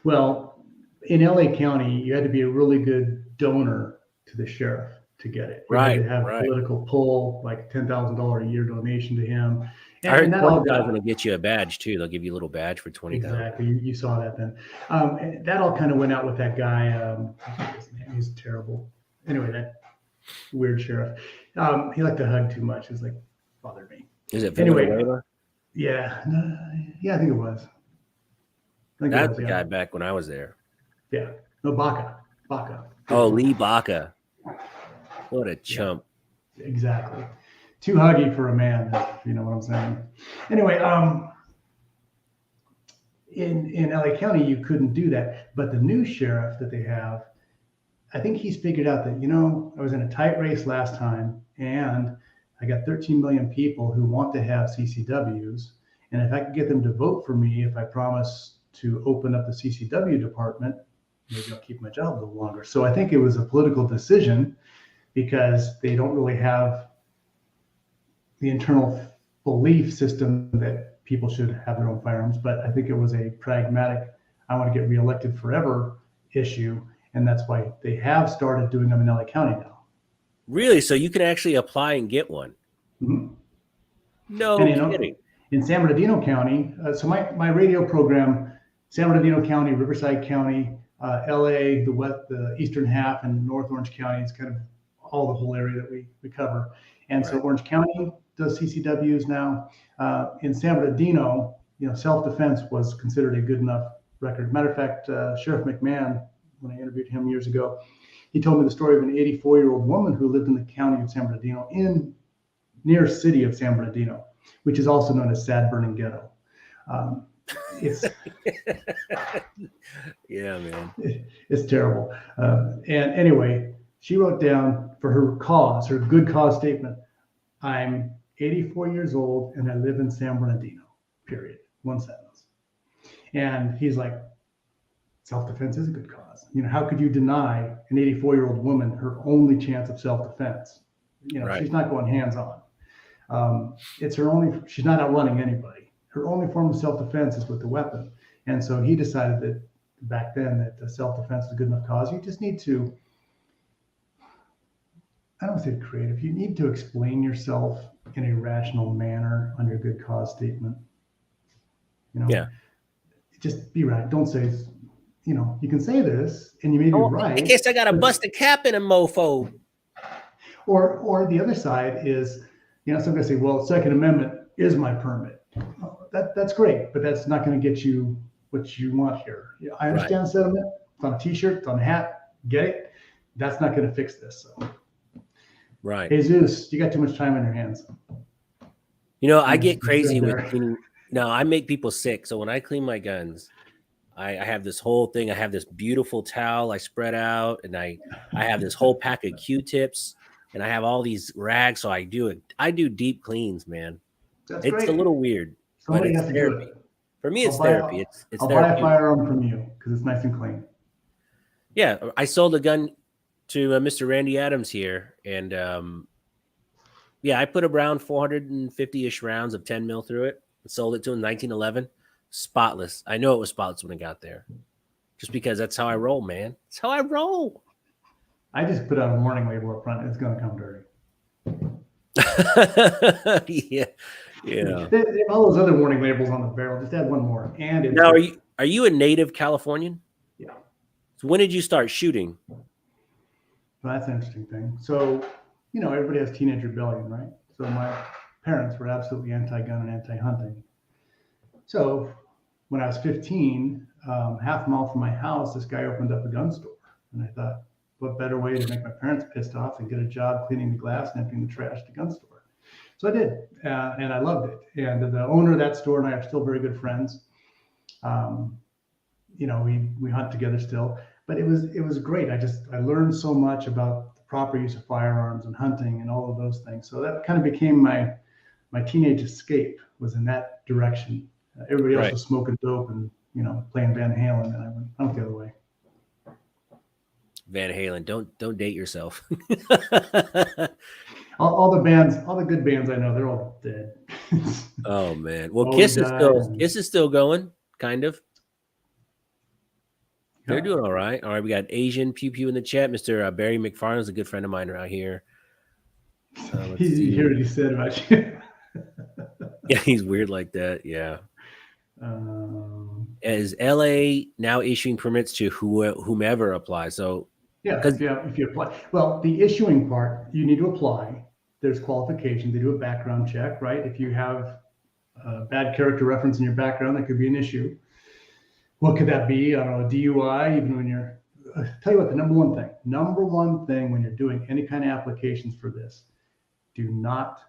Well, in LA County, you had to be a really good donor to the sheriff to get it. You had to have political pull, like $10,000 a year donation to him. I heard $20,000 going to get you a badge too. They'll give you a little badge for $20,000. Exactly, you saw that then. And that all kind of went out with that guy. His name, he's terrible. Anyway, that weird sheriff. He liked to hug too much. It's like bothered me. Is it Phillip? Yeah, I think it was. That's the guy back when I was there. Yeah, no, Baca. Oh, Lee Baca. What a chump. Yeah, exactly. Too huggy for a man, if you know what I'm saying. Anyway, in LA County, you couldn't do that. But the new sheriff that they have, I think he's figured out that, I was in a tight race last time, and I got 13 million people who want to have CCWs. And if I could get them to vote for me, if I promise to open up the CCW department, maybe I'll keep my job a little longer. So I think it was a political decision because they don't really have the internal belief system that people should have their own firearms. But I think it was a pragmatic, I want to get reelected forever issue. And that's why they have started doing them in LA County now. Really? So you can actually apply and get one? Mm-hmm. No kidding. In San Bernardino County, so my radio program, San Bernardino County, Riverside County, LA, the eastern half, and North Orange County is kind of all the whole area that we cover. And so Orange County does CCWs now. In San Bernardino, self-defense was considered a good enough record. Matter of fact, Sheriff McMahon, when I interviewed him years ago, he told me the story of an 84-year-old woman who lived in the county of San Bernardino, near city of San Bernardino, which is also known as Sad Burning Ghetto. It's yeah, man. It's terrible. And anyway, she wrote down for her good cause statement, I'm 84 years old and I live in San Bernardino, period. One sentence. And he's like, self-defense is a good cause. How could you deny an 84-year-old woman her only chance of self-defense? She's not going hands-on. It's her only, she's not outrunning anybody. Her only form of self-defense is with the weapon. And so he decided that back then that self-defense is a good enough cause. You just need to, I don't want to say creative, you need to explain yourself in a rational manner on your good cause statement. Yeah. Just be right. Don't say, you can say this and you may be right. I guess I got to bust a cap in a mofo. Or the other side is, some guys say, well, Second Amendment is my permit. That's great, but that's not going to get you what you want here. Yeah, I Right. understand sentiment. It's on a T-shirt, it's on a hat. Get it? That's not going to fix this. So, Right. Jesus, you got too much time on your hands. I I'm get crazy concerned with there. cleaning. No, I make people sick. So when I clean my guns, I have this whole thing. I have this beautiful towel I spread out, and I have this whole pack of Q-tips, and I have all these rags. So I do deep cleans, man. That's It's a great. little weird, but Somebody it's has to do therapy. it. For me, I'll it's buy therapy. It's I'll buy a therapeutic. firearm from you because it's nice and clean. Yeah, I sold a gun to Mr. Randy Adams here, and yeah, I put around 450-ish rounds of 10 mil through it. And sold it to him in 1911. Spotless. I know it was spotless when it got there, just because that's how I roll, man. That's how I roll. I just put out a warning label up front. It's going to come dirty. Yeah, yeah. They have all those other warning labels on the barrel. Just add one more, and it's Now, dirty. are you a native Californian? Yeah. So when did you start shooting? So that's an interesting thing. So, everybody has teenage rebellion, right? So my parents were absolutely anti-gun and anti-hunting. So when I was 15, half a mile from my house, this guy opened up a gun store. And I thought, what better way to make my parents pissed off than get a job cleaning the glass and emptying the trash at the gun store? So I did, and I loved it. And the owner of that store and I are still very good friends. Um, we hunt together still, but it was great. I learned so much about the proper use of firearms and hunting and all of those things. So that kind of became my teenage escape, was in that direction. Everybody else Right. was smoking dope and playing Van Halen, and I went the other way. Van Halen. Don't date yourself. All the bands, all the good bands I know, they're all dead. Oh man. Well, Bowie died, and Kiss is still going, kind of. They're yeah, doing all right. All right, we got Asian Pew Pew in the chat. Mr. Barry McFarland is a good friend of mine around here. Let's you hear see. what he said about you. Yeah, he's weird like that. Yeah. Um, Is LA now issuing permits to whomever applies? So, yeah, because if you apply, well, the issuing part, you need to apply. There's qualifications. They do a background check, right? If you have a bad character reference in your background, that could be an issue. What could that be? I don't know, a DUI, even when you're, tell you what, the number one thing when you're doing any kind of applications for this, do not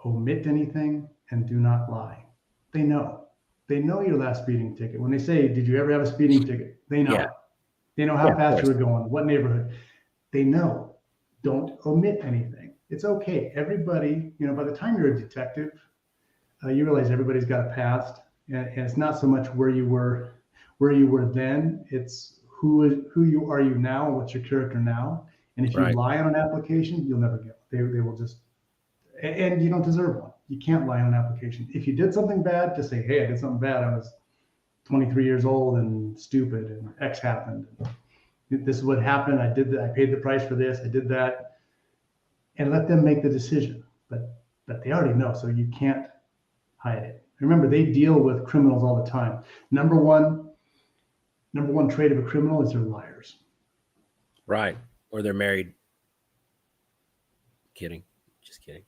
omit anything and do not lie. They know. They know your last speeding ticket. When they say, did you ever have a speeding ticket? They know. yeah, They know yeah, how of fast you course, were going, what neighborhood. They know. Don't omit anything. It's okay. Everybody, by the time you're a detective, you realize everybody's got a past, and it's not so much where you were then. It's who you are now, and what's your character now. And if you right, lie on an application, you'll never get. They will just, and you don't deserve one. You can't lie on an application. If you did something bad, just say, hey, I did something bad. I was 23 years old and stupid, and X happened. This is what happened. I did that. I paid the price for this. I did that, and let them make the decision. But they already know, so you can't hide it. Remember, they deal with criminals all the time. Number one trait of a criminal is they're liars. right. Or they're married. Kidding, just kidding.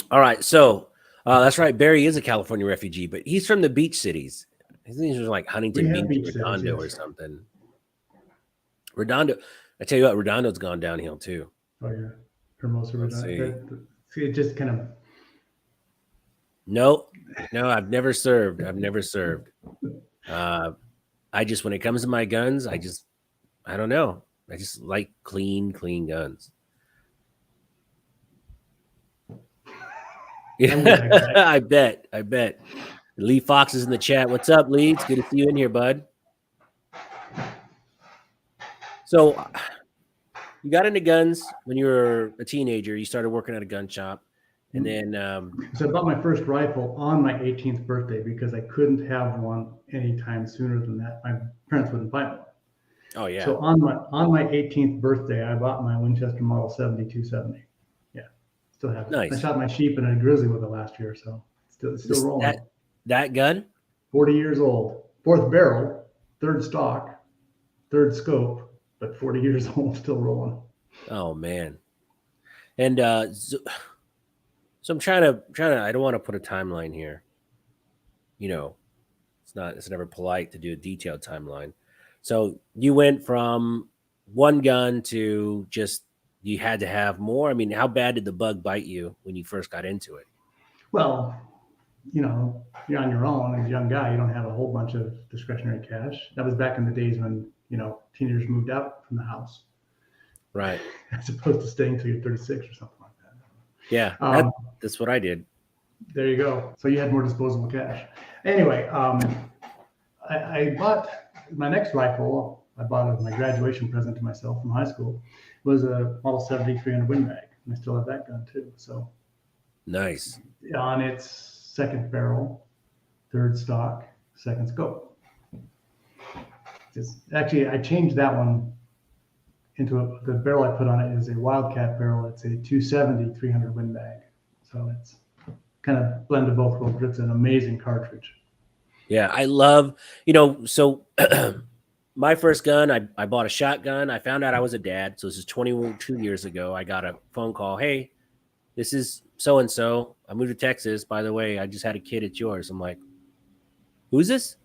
All right, so that's right. Barry is a California refugee, but he's from the beach cities. I think he's from like We Huntington have Beach beach or cities, Redondo or yes. something. Redondo. I tell you what, Redondo's gone downhill too. Oh yeah, Hermosa. Let's see. See, it just kind of. No, no, I've never served. I've never served. Uh, I just, when it comes to my guns, I don't know. I just like clean guns. I'm with that guy. I bet. Lee Fox is in the chat. What's up, Lee? It's good to see you in here, bud. So you got into guns when you were a teenager. You started working at a gun shop, and then So I bought my first rifle on my 18th birthday because I couldn't have one anytime sooner than that. My parents wouldn't buy one. oh yeah, So on my 18th birthday, I bought my Winchester Model 7270. Yeah, still have it. I nice. shot my sheep and a grizzly with it last year, so it's still rolling. That gun. 40 years old, fourth barrel, third stock, third scope, but 40 years old, still rolling. Oh man. And so I'm trying to. I don't want to put a timeline here. You know, it's never polite to do a detailed timeline. So you went from one gun to just you had to have more. I mean, how bad did the bug bite you when you first got into it? Well, you're on your own as a young guy. You don't have a whole bunch of discretionary cash. That was back in the days when teenagers moved out from the house, Right. as opposed to staying till you're 36 or something like Yeah. that. That's what I did. There you go. So you had more disposable cash. Anyway, I bought my next rifle. I bought as my graduation present to myself from high school. Was a Model 70 300 Win Mag, and I still have that gun too. So Nice. on its second barrel, third stock, second scope. Actually, I changed that one into the barrel I put on it is a Wildcat barrel. It's a 270 300 Win Mag. So it's kind of blend of both worlds. It's an amazing cartridge. Yeah, I love, so my first gun, I bought a shotgun. I found out I was a dad. So this is 22 years ago. I got a phone call. Hey, this is so and so. I moved to Texas. By the way, I just had a kid. It's yours. I'm like, who's this?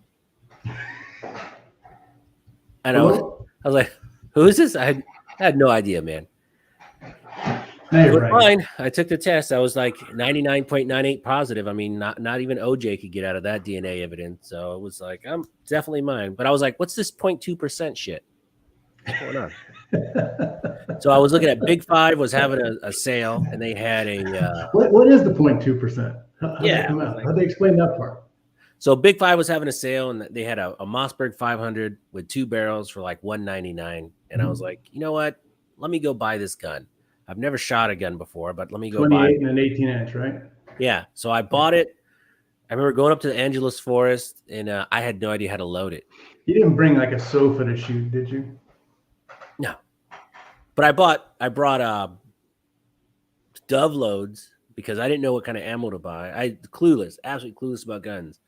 And I was like, who is this? I had no idea, man. No, It you're was right. fine. I took the test. I was like 99.98 positive. I mean, not even OJ could get out of that DNA evidence. So it was like, I'm definitely mine. But I was like, what's this 0.2% shit? What's going on? So I was looking at Big Five was having a sale, and they had a What is the 0.2%? How'd yeah. that come It was out? like, How'd they explain that part? so Big Five was having a sale, and they had a Mossberg 500 with 2 barrels for like $199. And I was like, you know what? Let me go buy this gun. I've never shot a gun before, but let me go buy 28 it. and an 18-inch, right? Yeah. So I bought it. I remember going up to the Angeles Forest, and I had no idea how to load it. You didn't bring like a sofa to shoot, did you? No, but I brought dove loads because I didn't know what kind of ammo to buy. Clueless, absolutely clueless about guns.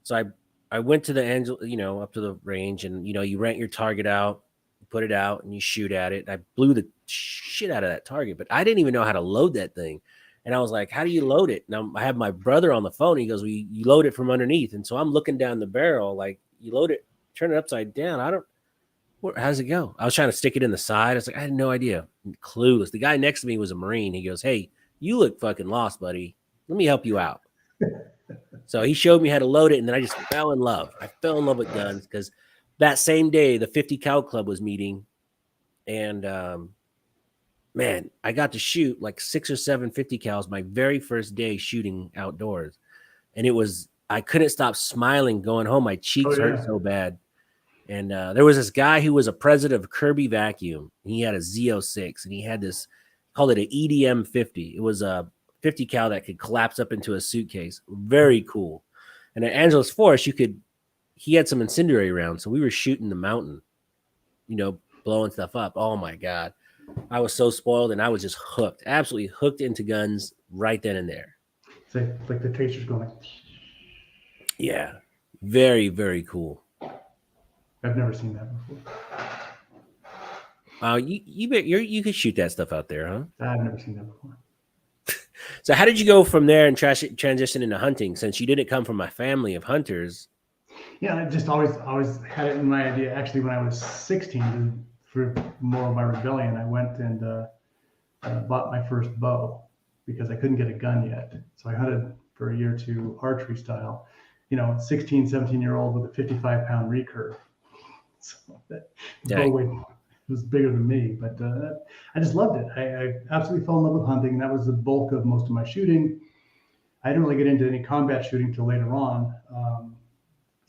So I went to the up to the range, and you rent your target out, put it out, and you shoot at it. I blew the shit out of that target, but I didn't even know how to load that thing. And I was like, how do you load it? Now I have my brother on the phone. He goes, well, you load it from underneath. And so I'm looking down the barrel, like you load it, turn it upside down. How does it go? I was trying to stick it in the side. I was like, I had no idea. Clueless. The guy next to me was a Marine. He goes, hey, you look fucking lost, buddy. Let me help you out. So he showed me how to load it, and then I just fell in love. I fell in love with guns because that same day, the 50 Cal Club was meeting, and man, I got to shoot like 6 or 7 50 cals my very first day shooting outdoors. And I couldn't stop smiling going home. My cheeks hurt so bad. And there was this guy who was a president of Kirby Vacuum. He had a Z06, and he had this, called it an EDM 50. It was a 50 cal that could collapse up into a suitcase. Very cool. And at Angeles Forest, he had some incendiary rounds. So we were shooting the mountain, blowing stuff up. Oh my God. I was so spoiled, and I was just hooked, absolutely hooked into guns right then and there. So like the tracer's going. Yeah. Very, very cool. I've never seen that before. You could shoot that stuff out there, huh? I've never seen that before. So how did you go from there and transition into hunting, since you didn't come from a family of hunters? Yeah, I just always had it in my idea. Actually, when I was 16, for more of my rebellion, I went and bought my first bow because I couldn't get a gun yet. So I hunted for a year or two archery style, 16, 17-year-old with a 55-pound recurve. So that bow weight was bigger than me, but I just loved it. I absolutely fell in love with hunting. That was the bulk of most of my shooting. I didn't really get into any combat shooting till later on.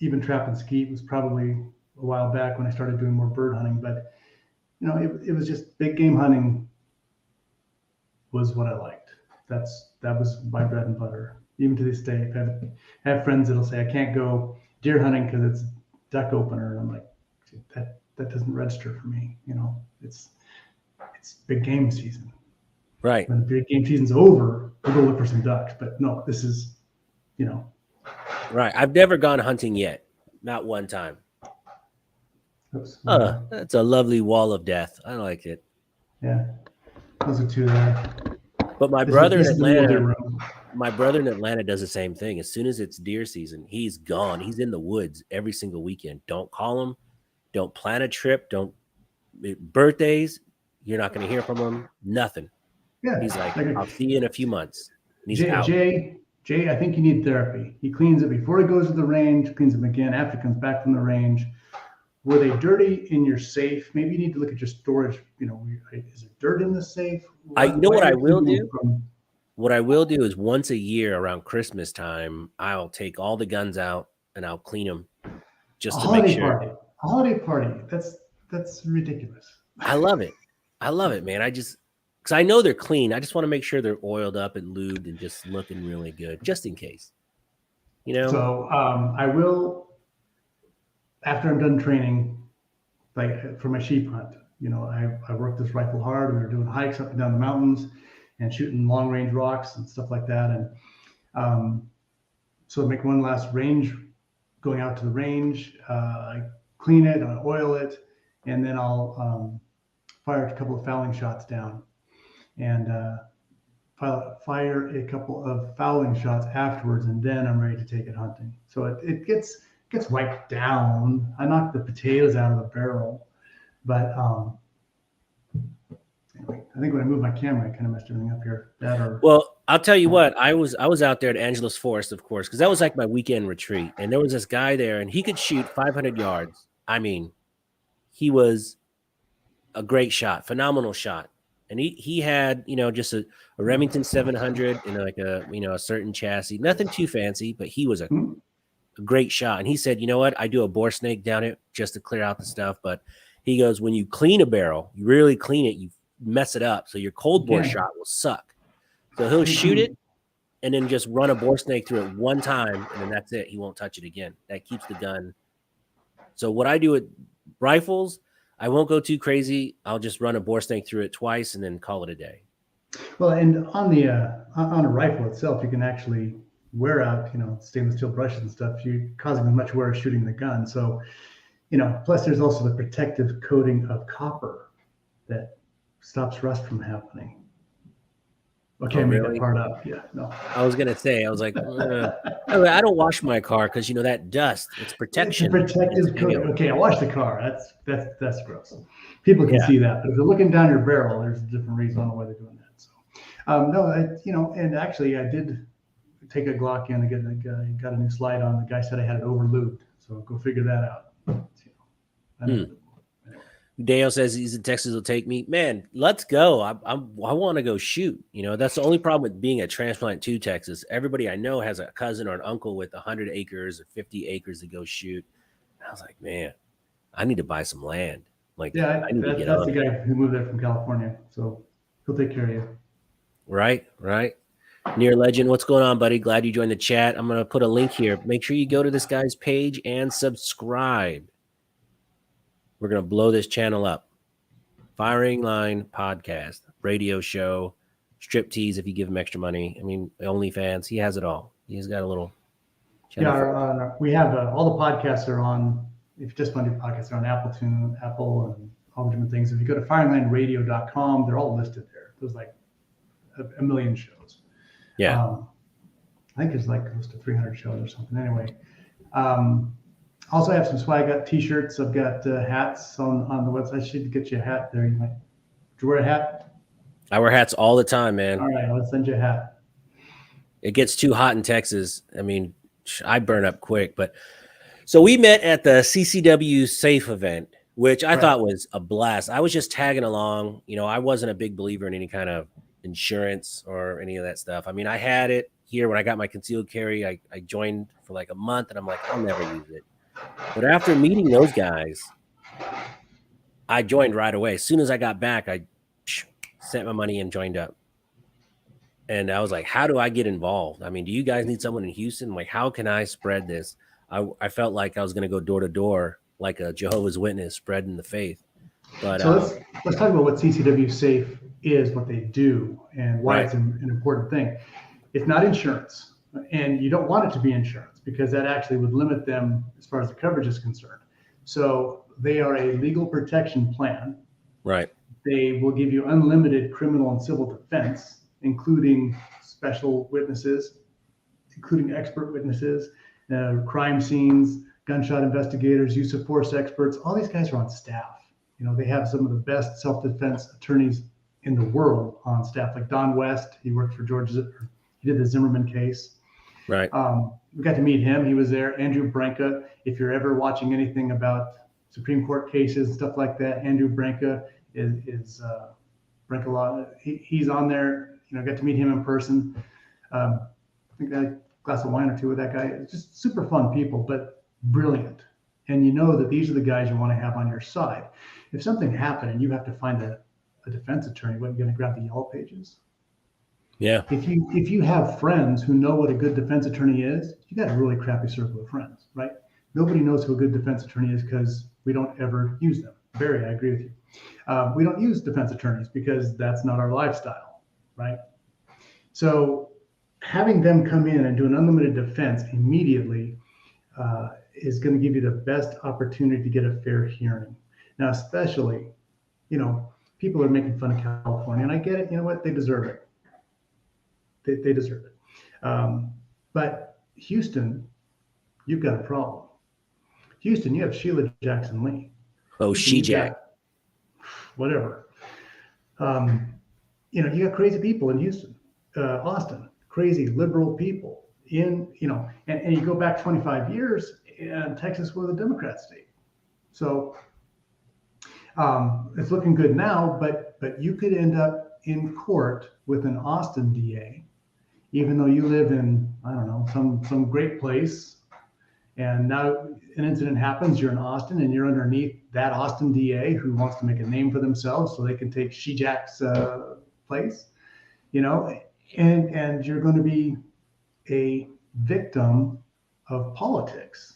Even trap and skeet was probably a while back when I started doing more bird hunting, but it was just big game hunting was what I liked. That was my bread and butter. Even to this day, I have friends that'll say I can't go deer hunting because it's duck opener, and I'm like, that doesn't register for me. It's big game season. Right. When the big game season's over, we'll go look for some ducks. But no, this is, Right. I've never gone hunting yet. Not one time. Oops. That's a lovely wall of death. I like it. Yeah. Those are two there. But my This is brother in this is the mule deer Atlanta, room. does the same thing. As soon as it's deer season, he's gone. He's in the woods every single weekend. Don't call him. Don't plan a trip. Don't birthdays. You're not going to hear from him. Nothing. Yeah, He's like, like I'll see you in a few months. And he's Jay, out. Jay, I think you need therapy. He cleans it before he goes to the range, cleans them again after he comes back from the range. Were they dirty in your safe? Maybe you need to look at your storage. You know, is there dirt in the safe? You know what I will do? From... What I will do is once a year around Christmas time, I'll take all the guns out and I'll clean them just to make sure. A holiday party. That's ridiculous. I love it. I love it, man. Because I know they're clean. I just want to make sure they're oiled up and lubed and just looking really good, just in case. You know. So I will, after I'm done training, like for my sheep hunt. You know, I worked this rifle hard. We were doing hikes up and down the mountains and shooting long range rocks and stuff like that. And so I make one last range, going out to the range. I clean it, I oil it, and then I'll fire a couple of fouling shots down, and fire a couple of fouling shots afterwards, and then I'm ready to take it hunting. So it gets wiped down. I knock the potatoes out of the barrel, but anyway, I think when I moved my camera, I kind of messed everything up here. Well, I'll tell you what, I was out there at Angeles Forest, of course, because that was like my weekend retreat, and there was this guy there, and he could shoot 500 yards. I mean, he was a great shot, phenomenal shot. And he had, you know, just a Remington 700 and like a certain chassis, nothing too fancy, but he was a great shot. And he said, you know what, I do a bore snake down it just to clear out the stuff. But he goes, when you clean a barrel, you really clean it, you mess it up. So your cold bore shot will suck. So he'll shoot it and then just run a bore snake through it one time. And then that's it. He won't touch it again. That keeps the gun. So what I do with rifles, I won't go too crazy. I'll just run a bore snake through it twice and then call it a day. Well, and on a rifle itself, you can actually wear out, you know, stainless steel brushes and stuff. You're causing as much wear as shooting the gun. So, you know, plus there's also the protective coating of copper that stops rust from happening. Okay, make that part up. Yeah, no. I was gonna say, I was like, I don't wash my car because you know that dust. It's protection. It's a protective coating. Okay, I wash the car. That's gross. People can see that, but if they're looking down your barrel, there's a different reason. I don't know why they're doing that. So, no, you know, and actually, I did take a Glock in and got a new slide on. The guy said I had it over lubed, so go figure that out. You know, Dale says he's in Texas. Will take me, man. Let's go. I want to go shoot. You know, that's the only problem with being a transplant to Texas. Everybody I know has a cousin or an uncle with 100 acres or 50 acres to go shoot. And I was like, man, I need to buy some land. Like, yeah, that's the guy who moved there from California, so he'll take care of you. Right. Near Legend, what's going on, buddy? Glad you joined the chat. I'm gonna put a link here. Make sure you go to this guy's page and subscribe. We're going to blow this channel up. Firing Line podcast, radio show, striptease if you give him extra money. I mean, OnlyFans, he has it all. He's got a little channel. Yeah, we have all the podcasts are on, if you just want to do podcasts, they're on Apple and all the different things. If you go to firinglineradio.com, they're all listed there. There's like a million shows. Yeah. I think there's like close to 300 shows or something. Anyway, also, I have some swag. I got T-shirts. I've got hats on the website. I should get you a hat there. Would you wear a hat? I wear hats all the time, man. All right, I'll send you a hat. It gets too hot in Texas. I mean, I burn up quick. But so we met at the CCW Safe event, which I thought was a blast. I was just tagging along. You know, I wasn't a big believer in any kind of insurance or any of that stuff. I mean, I had it here when I got my concealed carry. I joined for like a month, and I'm like, I'll never use it. But after meeting those guys, I joined right away. As soon as I got back, I sent my money and joined up. And I was like, how do I get involved? I mean, do you guys need someone in Houston? Like, how can I spread this? I felt like I was going to go door to door like a Jehovah's Witness spreading the faith. But so let's talk about what CCW Safe is, what they do, and why it's an important thing. It's not insurance, and you don't want it to be insurance because that actually would limit them as far as the coverage is concerned. So they are a legal protection plan. Right. They will give you unlimited criminal and civil defense, including special witnesses, including expert witnesses, crime scenes, gunshot investigators, use of force experts. All these guys are on staff. They have some of the best self-defense attorneys in the world on staff, like Don West. He worked for George. He did the Zimmerman case. Right. We got to meet him. He was there. Andrew Branca. If you're ever watching anything about Supreme Court cases and stuff like that, Andrew Branca is Branca Law. He's on there. Got to meet him in person. I think I had a glass of wine or two with that guy. It's just super fun people, but brilliant. And that these are the guys you want to have on your side. If something happened and you have to find a defense attorney, what, are you going to grab the yellow pages? Yeah. If you have friends who know what a good defense attorney is, you got a really crappy circle of friends, right? Nobody knows who a good defense attorney is because we don't ever use them. Barry, I agree with you. We don't use defense attorneys because that's not our lifestyle, right? So having them come in and do an unlimited defense immediately is going to give you the best opportunity to get a fair hearing. Now, especially, people are making fun of California, and I get it. You know what? They deserve it. They deserve it. But Houston, you've got a problem. Houston, you have Sheila Jackson Lee. Oh, She-Jack. Whatever. You got crazy people in Houston, Austin, crazy liberal people and you go back 25 years, and Texas was a Democrat state. So it's looking good now, but you could end up in court with an Austin DA, even though you live in, I don't know, some great place. And now an incident happens, you're in Austin, and you're underneath that Austin DA who wants to make a name for themselves so they can take She-Jack's place, and you're going to be a victim of politics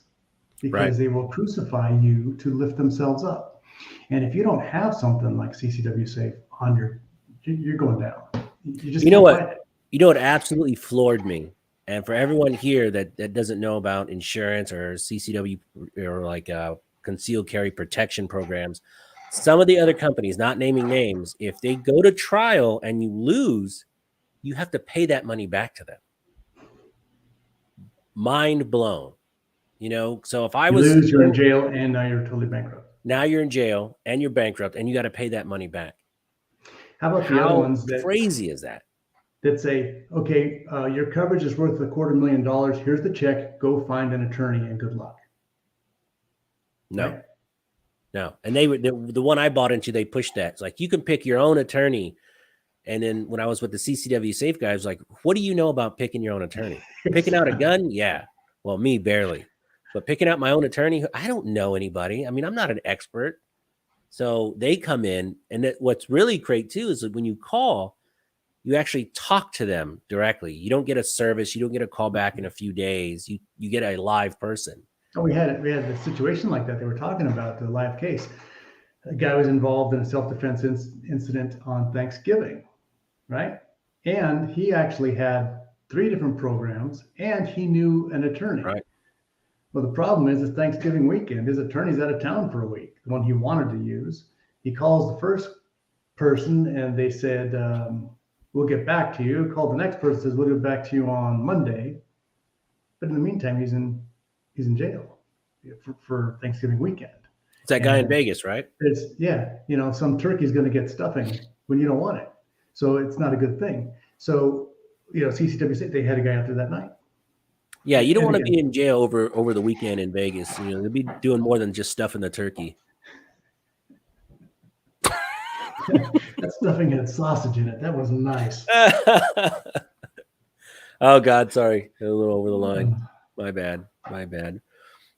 because they will crucify you to lift themselves up. And if you don't have something like CCW Safe on you're going down. You just can't fight it. What absolutely floored me, and for everyone here that doesn't know about insurance or CCW or like concealed carry protection programs, some of the other companies, not naming names, if they go to trial and you lose, you have to pay that money back to them. Mind blown. So if I was lose, you're in jail, and now you're totally bankrupt. Now you're in jail and you're bankrupt, and you got to pay that money back. How about the other ones that crazy is that say, okay, your coverage is worth $250,000. Here's the check. Go find an attorney and good luck. No, right? No. And the one I bought into, they pushed that. It's like, you can pick your own attorney. And then when I was with the CCW Safe guy, I was like, what do you know about picking your own attorney? Picking out a gun? Yeah. Well, me, barely. But picking out my own attorney, I don't know anybody. I mean, I'm not an expert. So they come in, and what's really great too is that when you call, you actually talk to them directly. You don't get a service. You don't get a call back in a few days. You get a live person. Oh, we had a situation like that. They were talking about the live case. A guy was involved in a self-defense incident on Thanksgiving, right? And he actually had 3 different programs, and he knew an attorney. Right. Well, the problem is it's Thanksgiving weekend. His attorney's out of town for a week, the one he wanted to use. He calls the first person, and they said, we'll get back to you. Called the next person, says, we'll get back to you on Monday. But in the meantime, he's in jail for Thanksgiving weekend. It's that guy in Vegas, right? Some turkey's going to get stuffing when you don't want it. So it's not a good thing. So, CCW, they had a guy out there that night. Yeah, you don't want to be in jail over the weekend in Vegas. They'll be doing more than just stuffing the turkey. That stuffing had sausage in it. That was nice. Oh, God, sorry. A little over the line. My bad.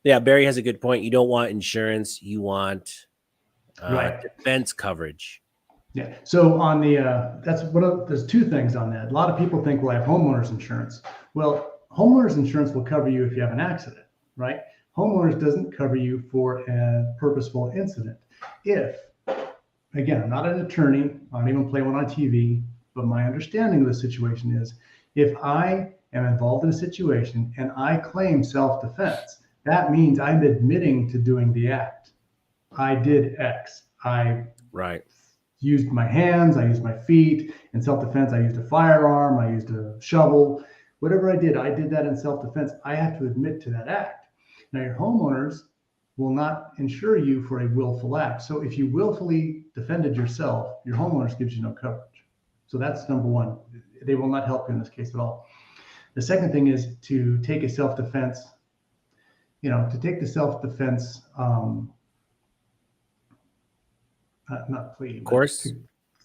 Yeah, Barry has a good point. You don't want insurance. You want defense coverage. Yeah. So on there's 2 things on that. A lot of people think, well, I have homeowners insurance. Well, homeowners insurance will cover you if you have an accident, right? Homeowners doesn't cover you for a purposeful incident. Again, I'm not an attorney, I don't even play one on TV, but my understanding of the situation is, if I am involved in a situation and I claim self-defense, that means I'm admitting to doing the act. I did X. I used my hands, I used my feet. In self-defense, I used a firearm, I used a shovel. Whatever I did that in self-defense. I have to admit to that act. Now, your homeowners will not insure you for a willful act. So if you willfully defended yourself, your homeowners gives you no coverage. So that's number one. They will not help you in this case at all. The second thing is to take a self-defense, to take the self-defense, not plea, Of but course.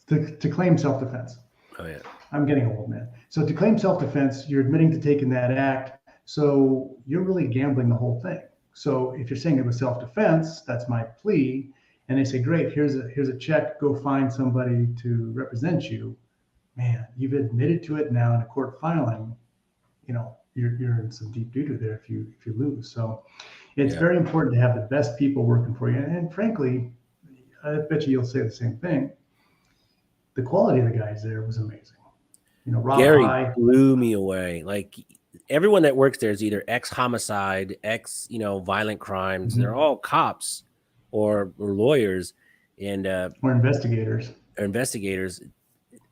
to claim self-defense. Oh yeah. I'm getting old, man. So to claim self-defense, you're admitting to taking that act. So you're really gambling the whole thing. So if you're saying it was self-defense, that's my plea. And they say, great, here's a check, go find somebody to represent you. Man, you've admitted to it now in a court filing. You're in some deep doo-doo there if you lose. So it's very important to have the best people working for you. And frankly, I bet you'll say the same thing. The quality of the guys there was amazing. Rob Gary High blew me away. Like everyone that works there is either ex-homicide, violent crimes. Mhm. They're all cops or lawyers and or investigators.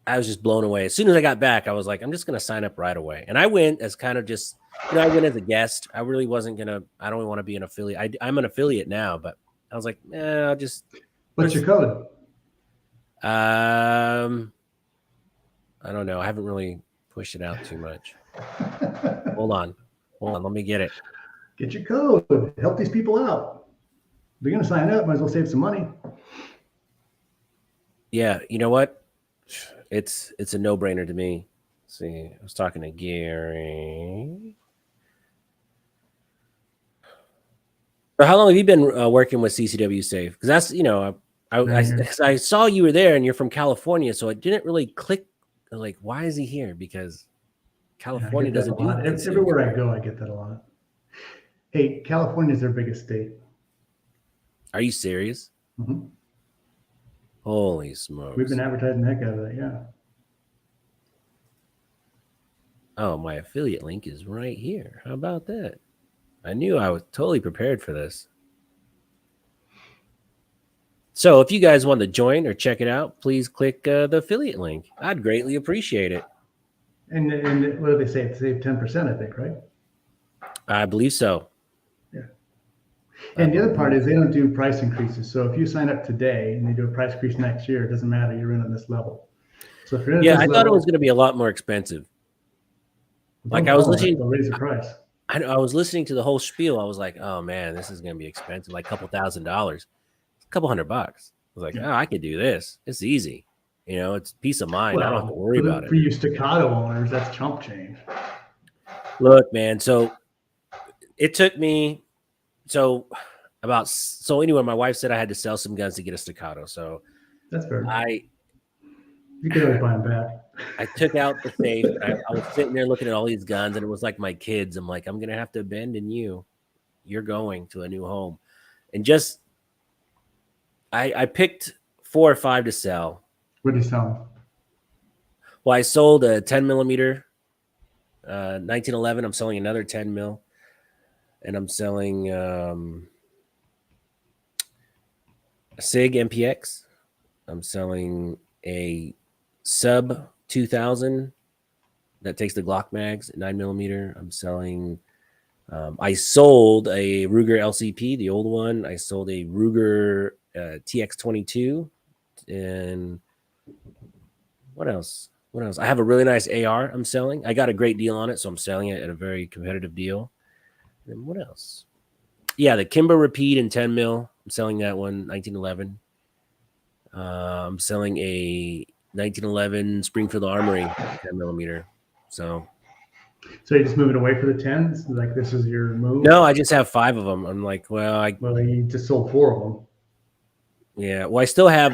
I was just blown away. As soon as I got back, I was like, I'm just going to sign up right away. And I went as kind of just, I went as a guest. I really wasn't going to, I don't want to be an affiliate. I'm an affiliate now, but I was like, I'll just. What's your code? I don't know. I haven't really pushed it out too much. Hold on. Let me get it. Get your code. Help these people out. If they're going to sign up, might as well save some money. Yeah. You know what? It's a no-brainer to me. Let's see, I was talking to Gary. So how long have you been working with CCW Safe? Because that's, I saw you were there and you're from California, so it didn't really click. Like, why is he here? Because California doesn't do this. Everywhere I go, I get that a lot. Hey, California is their biggest state. Are you serious? Mm-hmm. Holy smokes. We've been advertising the heck out of that, yeah. Oh, my affiliate link is right here. How about that? I knew I was totally prepared for this. So if you guys want to join or check it out, please click the affiliate link. I'd greatly appreciate it. And what do they say? It's save 10%, I think, right? I believe so. Yeah. And the other part is they don't do price increases. So if you sign up today and they do a price increase next year, it doesn't matter. You're in on this level. So if you're in I thought it was going to be a lot more expensive. Like I was listening, they'll raise the price. I was listening to the whole spiel. I was like, oh man, this is going to be expensive, like a couple $1,000, a couple $100. I was like, oh, I could do this. It's easy. It's peace of mind. I don't have to worry about it. For you staccato owners, that's chump change. Look, man. So it took me, anyway, my wife said I had to sell some guns to get a staccato. So that's fair. You can always buy them back. I took out the safe. I was sitting there looking at all these guns, and it was like my kids. I'm like, I'm going to have to abandon you. You're going to a new home. And I picked 4 or 5 to sell. What did you sell? Well, I sold a 10 millimeter, 1911. I'm selling another 10 mil. And I'm selling a SIG MPX. I'm selling a sub 2000 that takes the Glock mags, 9 millimeter. I'm selling. I sold a Ruger LCP, the old one. I sold a Ruger TX22, and what else? I have a really nice AR. I'm selling. I got a great deal on it, so I'm selling it at a very competitive deal. And what else? Yeah, the Kimber Repeat in 10 mil. I'm selling that one, 1911. I'm selling a 1911 Springfield Armory 10 millimeter. So you're just moving away for the 10s? Like this is your move? No, I just have 5 of them. I'm like, well, you just sold 4 of them. Yeah, well, I still have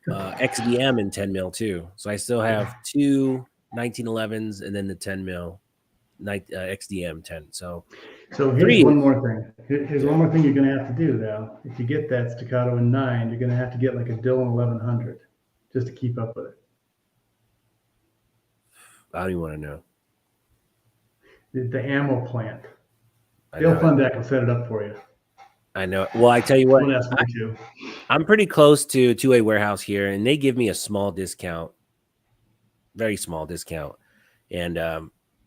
XDM in 10 mil too. So I still have 2 1911s and then the 10 mil XDM 10. So here's one more thing. Here's one more thing you're going to have to do now. If you get that staccato in 9, you're going to have to get like a Dillon 1100 just to keep up with it. I don't even want to know. The ammo plant. Dale Fundak will set it up for you. I know. Well, I tell you what. Don't ask me to. I'm pretty close to 2A Warehouse here, and they give me a small discount, very small discount. And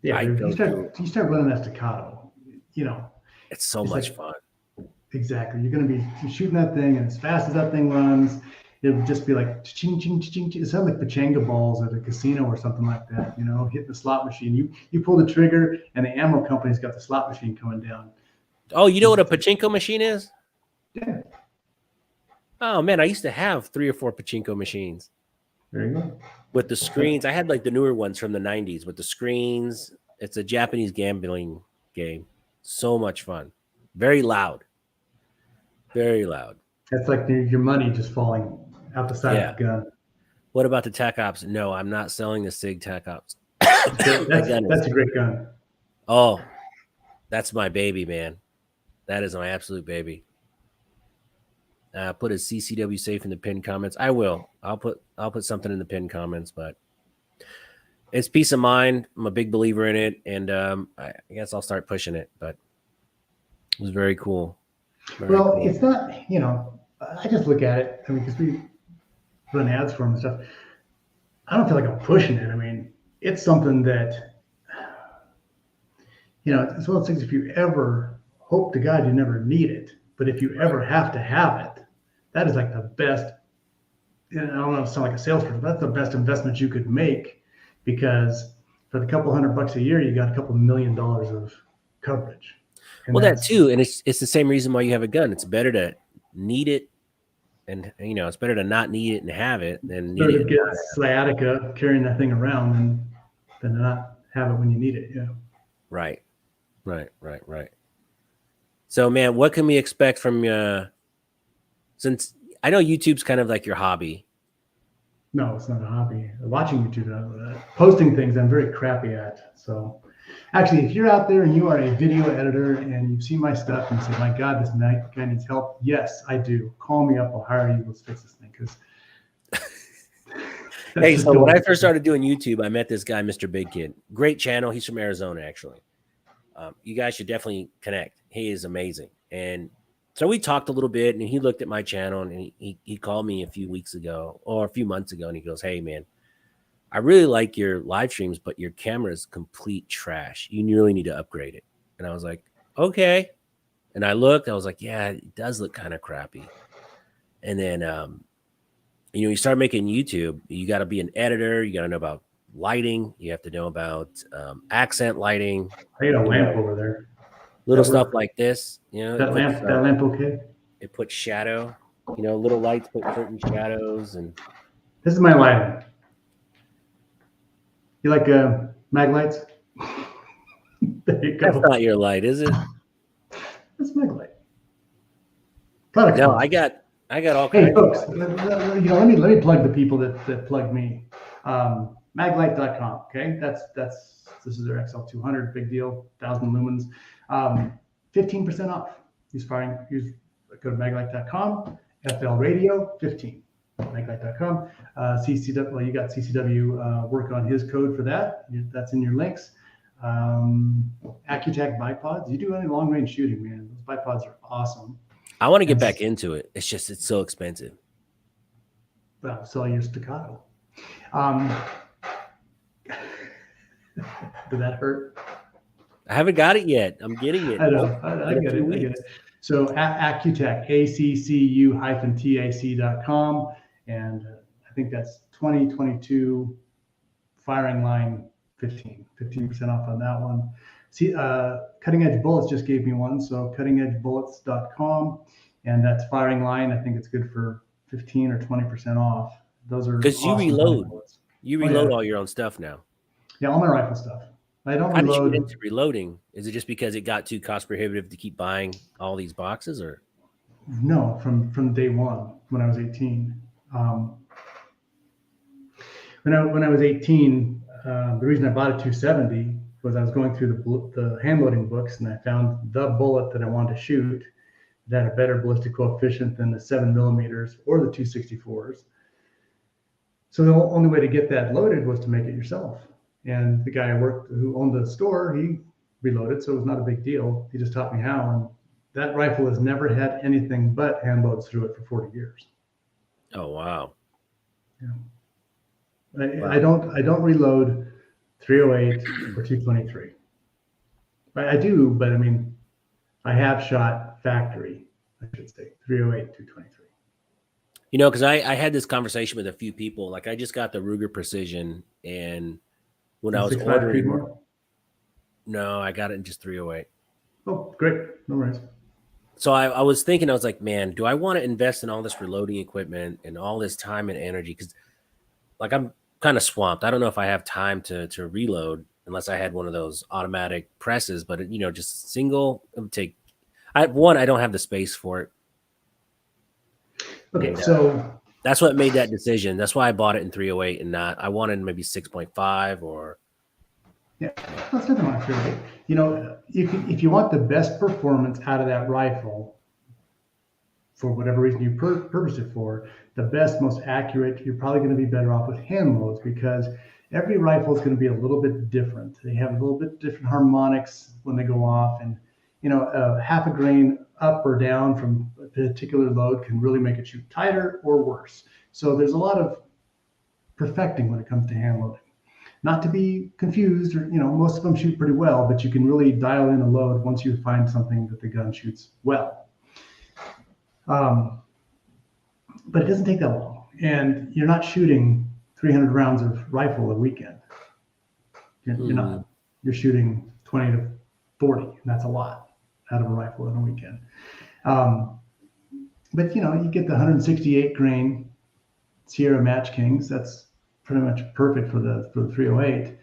Yeah, I but if go through. you start running that staccato, you know, It's so it's much like fun. exactly you're going to be shooting that thing, and as fast as that thing runs, it'll just be like ching ching ching ching. It sounds like pachanga balls at a casino or something like that. You know, hitting the slot machine. You pull the trigger, and the ammo company's got the slot machine coming down. Oh, you know what a pachinko machine is? Yeah, Oh man, I used to have 3 or 4 pachinko machines there you go. with the screens. I had like the newer ones from the 90s with the screens. It's a Japanese gambling game. So much fun. Very loud. Very loud. That's like your money just falling out the side of Yeah. the gun. What about the Tech Ops? No, I'm not selling the SIG Tech Ops. That gun is. That's a great gun. Oh, that's my baby, man. That is my absolute baby. Put a CCW safe in the pinned comments. I will. I'll put something in the pinned comments, but it's peace of mind. I'm a big believer in it, and I guess I'll start pushing it. But it was very cool. Very Well, cool. it's not. You know, I just look at it. I mean, because we run ads for them and stuff. I don't feel like I'm pushing it. I mean, it's something that, you know, it's one of those things. If you ever hope to God you never need it, but if you ever have to have it, that is like the best. I don't want to sound like a salesperson, but that's the best investment you could make, because for the couple $100 a year, you got a couple $1 million of coverage. And Well, that that's too, and it's the same reason why you have a gun. It's better to need it, and it's better to not need it and have it than need better it to and get not have it. sciatica carrying that thing around than to not have it when you need it. Yeah. Right, right, right, right. So, man, what can we expect from since I know YouTube's kind of like your hobby? No, it's not a hobby. Watching YouTube, posting things, I'm very crappy at. So, actually, if you're out there and you are a video editor and you've seen my stuff and you say, "My God, this guy needs help," yes, I do. Call me up. I'll hire you. Let's fix this thing, because that's Hey, just so the when way. I first started doing YouTube, I met this guy, Mr. Big Kid. Great channel. He's from Arizona, actually. You guys should definitely connect. He is amazing. And so we talked a little bit, and he looked at my channel, and he called me a few weeks ago or a few months ago, and he goes, "Hey, man, I really like your live streams, but your camera is complete trash. You really need to upgrade it." And I was like, "Okay." And I looked, I was like, "Yeah, it does look kind of crappy." And then, you start making YouTube, you got to be an editor. You got to know about lighting. You have to know about accent lighting, I got a you lamp know, over there. little That stuff work? like this. That lamp okay? It puts shadow. Little lights put certain shadows, and This is my lighting. You like mag lights? There you that's go. not your light, is it? That's mag light. Product No, sponsor. I got all Hey, kinds of folks, lights. let me plug the people that plug me. Maglight.com. Okay, this is their XL200, big deal, 1,000 lumens, 15% off. Use go to maglight.com. FL Radio 15. Maglight.com. CCW. Well, you got CCW. Work on his code for that. That's in your links. Accutac bipods. You do any long range shooting, man? Those bipods are awesome. I want to get And back into it. It's just it's so expensive. well, sell your staccato. Did that hurt? I haven't got it yet. I'm getting it. I know. I In a get few it. I get weeks. it. So Accutech, accu-tac.com. And I think that's 2022 firing line 15% off on that one. See, Cutting Edge Bullets just gave me one. So cuttingedgebullets.com. And that's firing line. I think it's good for 15 or 20% off. Those are Because you awesome hunting reload. bullets. You Oh, reload yeah. all your own stuff now. Yeah, all my rifle stuff. I don't How did you get reload. into reloading? Is it just because it got too cost prohibitive to keep buying all these boxes, or No, from day one when I was 18. When I was 18, the reason I bought a 270 was I was going through the handloading books, and I found the bullet that I wanted to shoot that had a better ballistic coefficient than the 7mm or the 264s. So the only way to get that loaded was to make it yourself. And the guy I worked who owned the store, he reloaded, so it was not a big deal. He just taught me how, and That rifle has never had anything but hand loads through it for 40 years. Oh, wow. Yeah. I don't reload 308 or 223. I do, but I mean, I have shot factory, I should say, 308, 223. You know, because I had this conversation with a few people. Like, I just got the Ruger Precision, and when I was 6.5 ordering, Creedmoor? no, I got it in just 308. Oh, great. No worries. So I was thinking, I was like, man, do I want to invest in all this reloading equipment and all this time and energy? Because like I'm kind of swamped. I don't know if I have time to reload unless I had one of those automatic presses. But you know, just single, it would take. I don't have the space for it. Okay, And, so that's what made that decision. That's why I bought it in 308 and not. I wanted maybe 6.5 or. yeah, that's nothing wrong with it. You know, if you want the best performance out of that rifle, for whatever reason you purchased it for, the best, most accurate, you're probably going to be better off with hand loads because every rifle is going to be a little bit different. They have a little bit different harmonics when they go off, and you know, half a grain up or down from a particular load can really make it shoot tighter or worse. So there's a lot of perfecting when it comes to hand loading. Not to be confused, or you know, most of them shoot pretty well, but you can really dial in a load once you find something that the gun shoots well. But it doesn't take that long, and you're not shooting 300 rounds of rifle a weekend. You're not. You're shooting 20 to 40, and that's a lot out of a rifle in a weekend. But you know, you get the 168 grain Sierra Match Kings. That's pretty much perfect for the 308.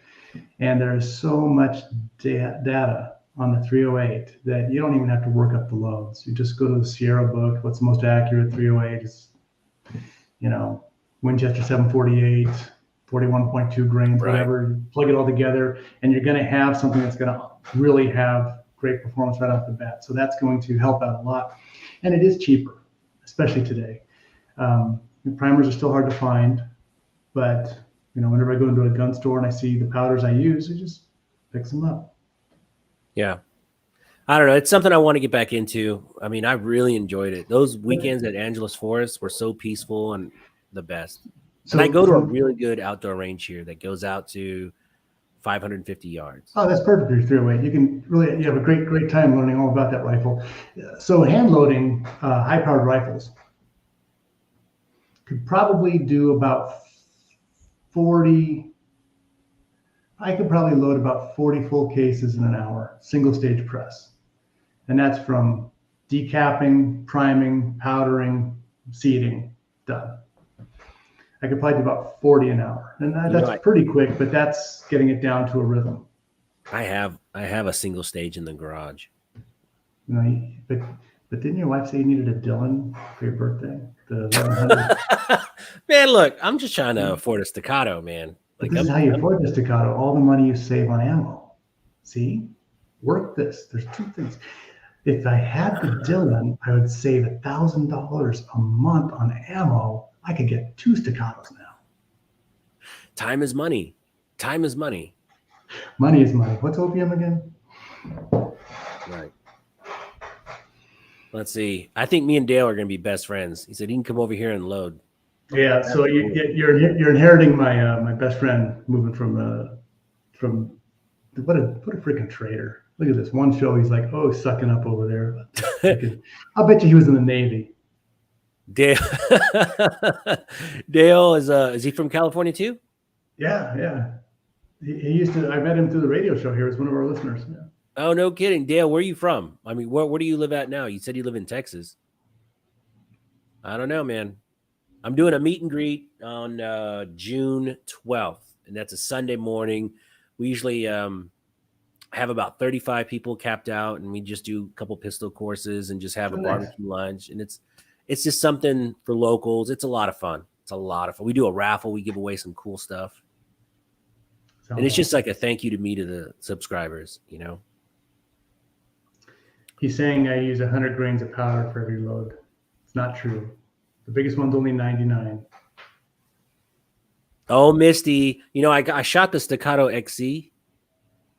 And there's so much data on the 308 that you don't even have to work up the loads. You just go to the Sierra book. What's the most accurate 308? Is, you know, Winchester 748, 41.2 grains, Right. whatever. You plug it all together, and you're going to have something that's going to really have great performance right off the bat. So that's going to help out a lot. And it is cheaper, especially today. Primers are still hard to find, but you know, whenever I go into a gun store and I see the powders I use, I just fix them up. Yeah. I don't know. It's something I want to get back into. I mean, I really enjoyed it. Those weekends at Angeles Forest were so peaceful and the best. And I go to a really good outdoor range here that goes out to 550 yards. Oh, that's perfect for your 308. You can really, you have a great time learning all about that rifle. So hand loading high-powered rifles could probably do about 40. I could probably load about 40 full cases in an hour, single stage press. And that's from decapping, priming, powdering, seeding, done. I could probably do about 40 an hour. And that's pretty quick, but that's getting it down to a rhythm. I have a single stage in the garage. You know, but didn't your wife say you needed a Dillon for your birthday? The 1100. Man, look, I'm just trying to afford a staccato, man. Like, this is how you afford the staccato, all the money you save on ammo. See? Work this. There's two things. If I had the Dillon, I would save $1,000 a month on ammo. I could get 2 staccatos now. Time is money. Time is money. Money is money. What's opium again? Right. Let's see. I think me and Dale are going to be best friends. He said he can come over here and load. Yeah. So you're inheriting my my best friend moving from what a freaking traitor. Look at this one show. He's like, oh, sucking up over there. I'll bet you he was in the Navy. Dale is he from California too? Yeah. He used to. I met him through the radio show here as one of our listeners. Yeah. Oh, no kidding. Dale, where are you from? I mean, where do you live at now? You said you live in Texas. I don't know, man. I'm doing a meet and greet on June 12th, and that's a Sunday morning. We usually have about 35 people capped out, and we just do a couple pistol courses and just have a barbecue lunch. And it's just something for locals. It's a lot of fun. We do a raffle. We give away some cool stuff. And it's just like a thank you to me to the subscribers, you know. He's saying I use 100 grains of powder for every load. It's not true. The biggest one's only 99. Oh, Misty, you know, I shot the Staccato XC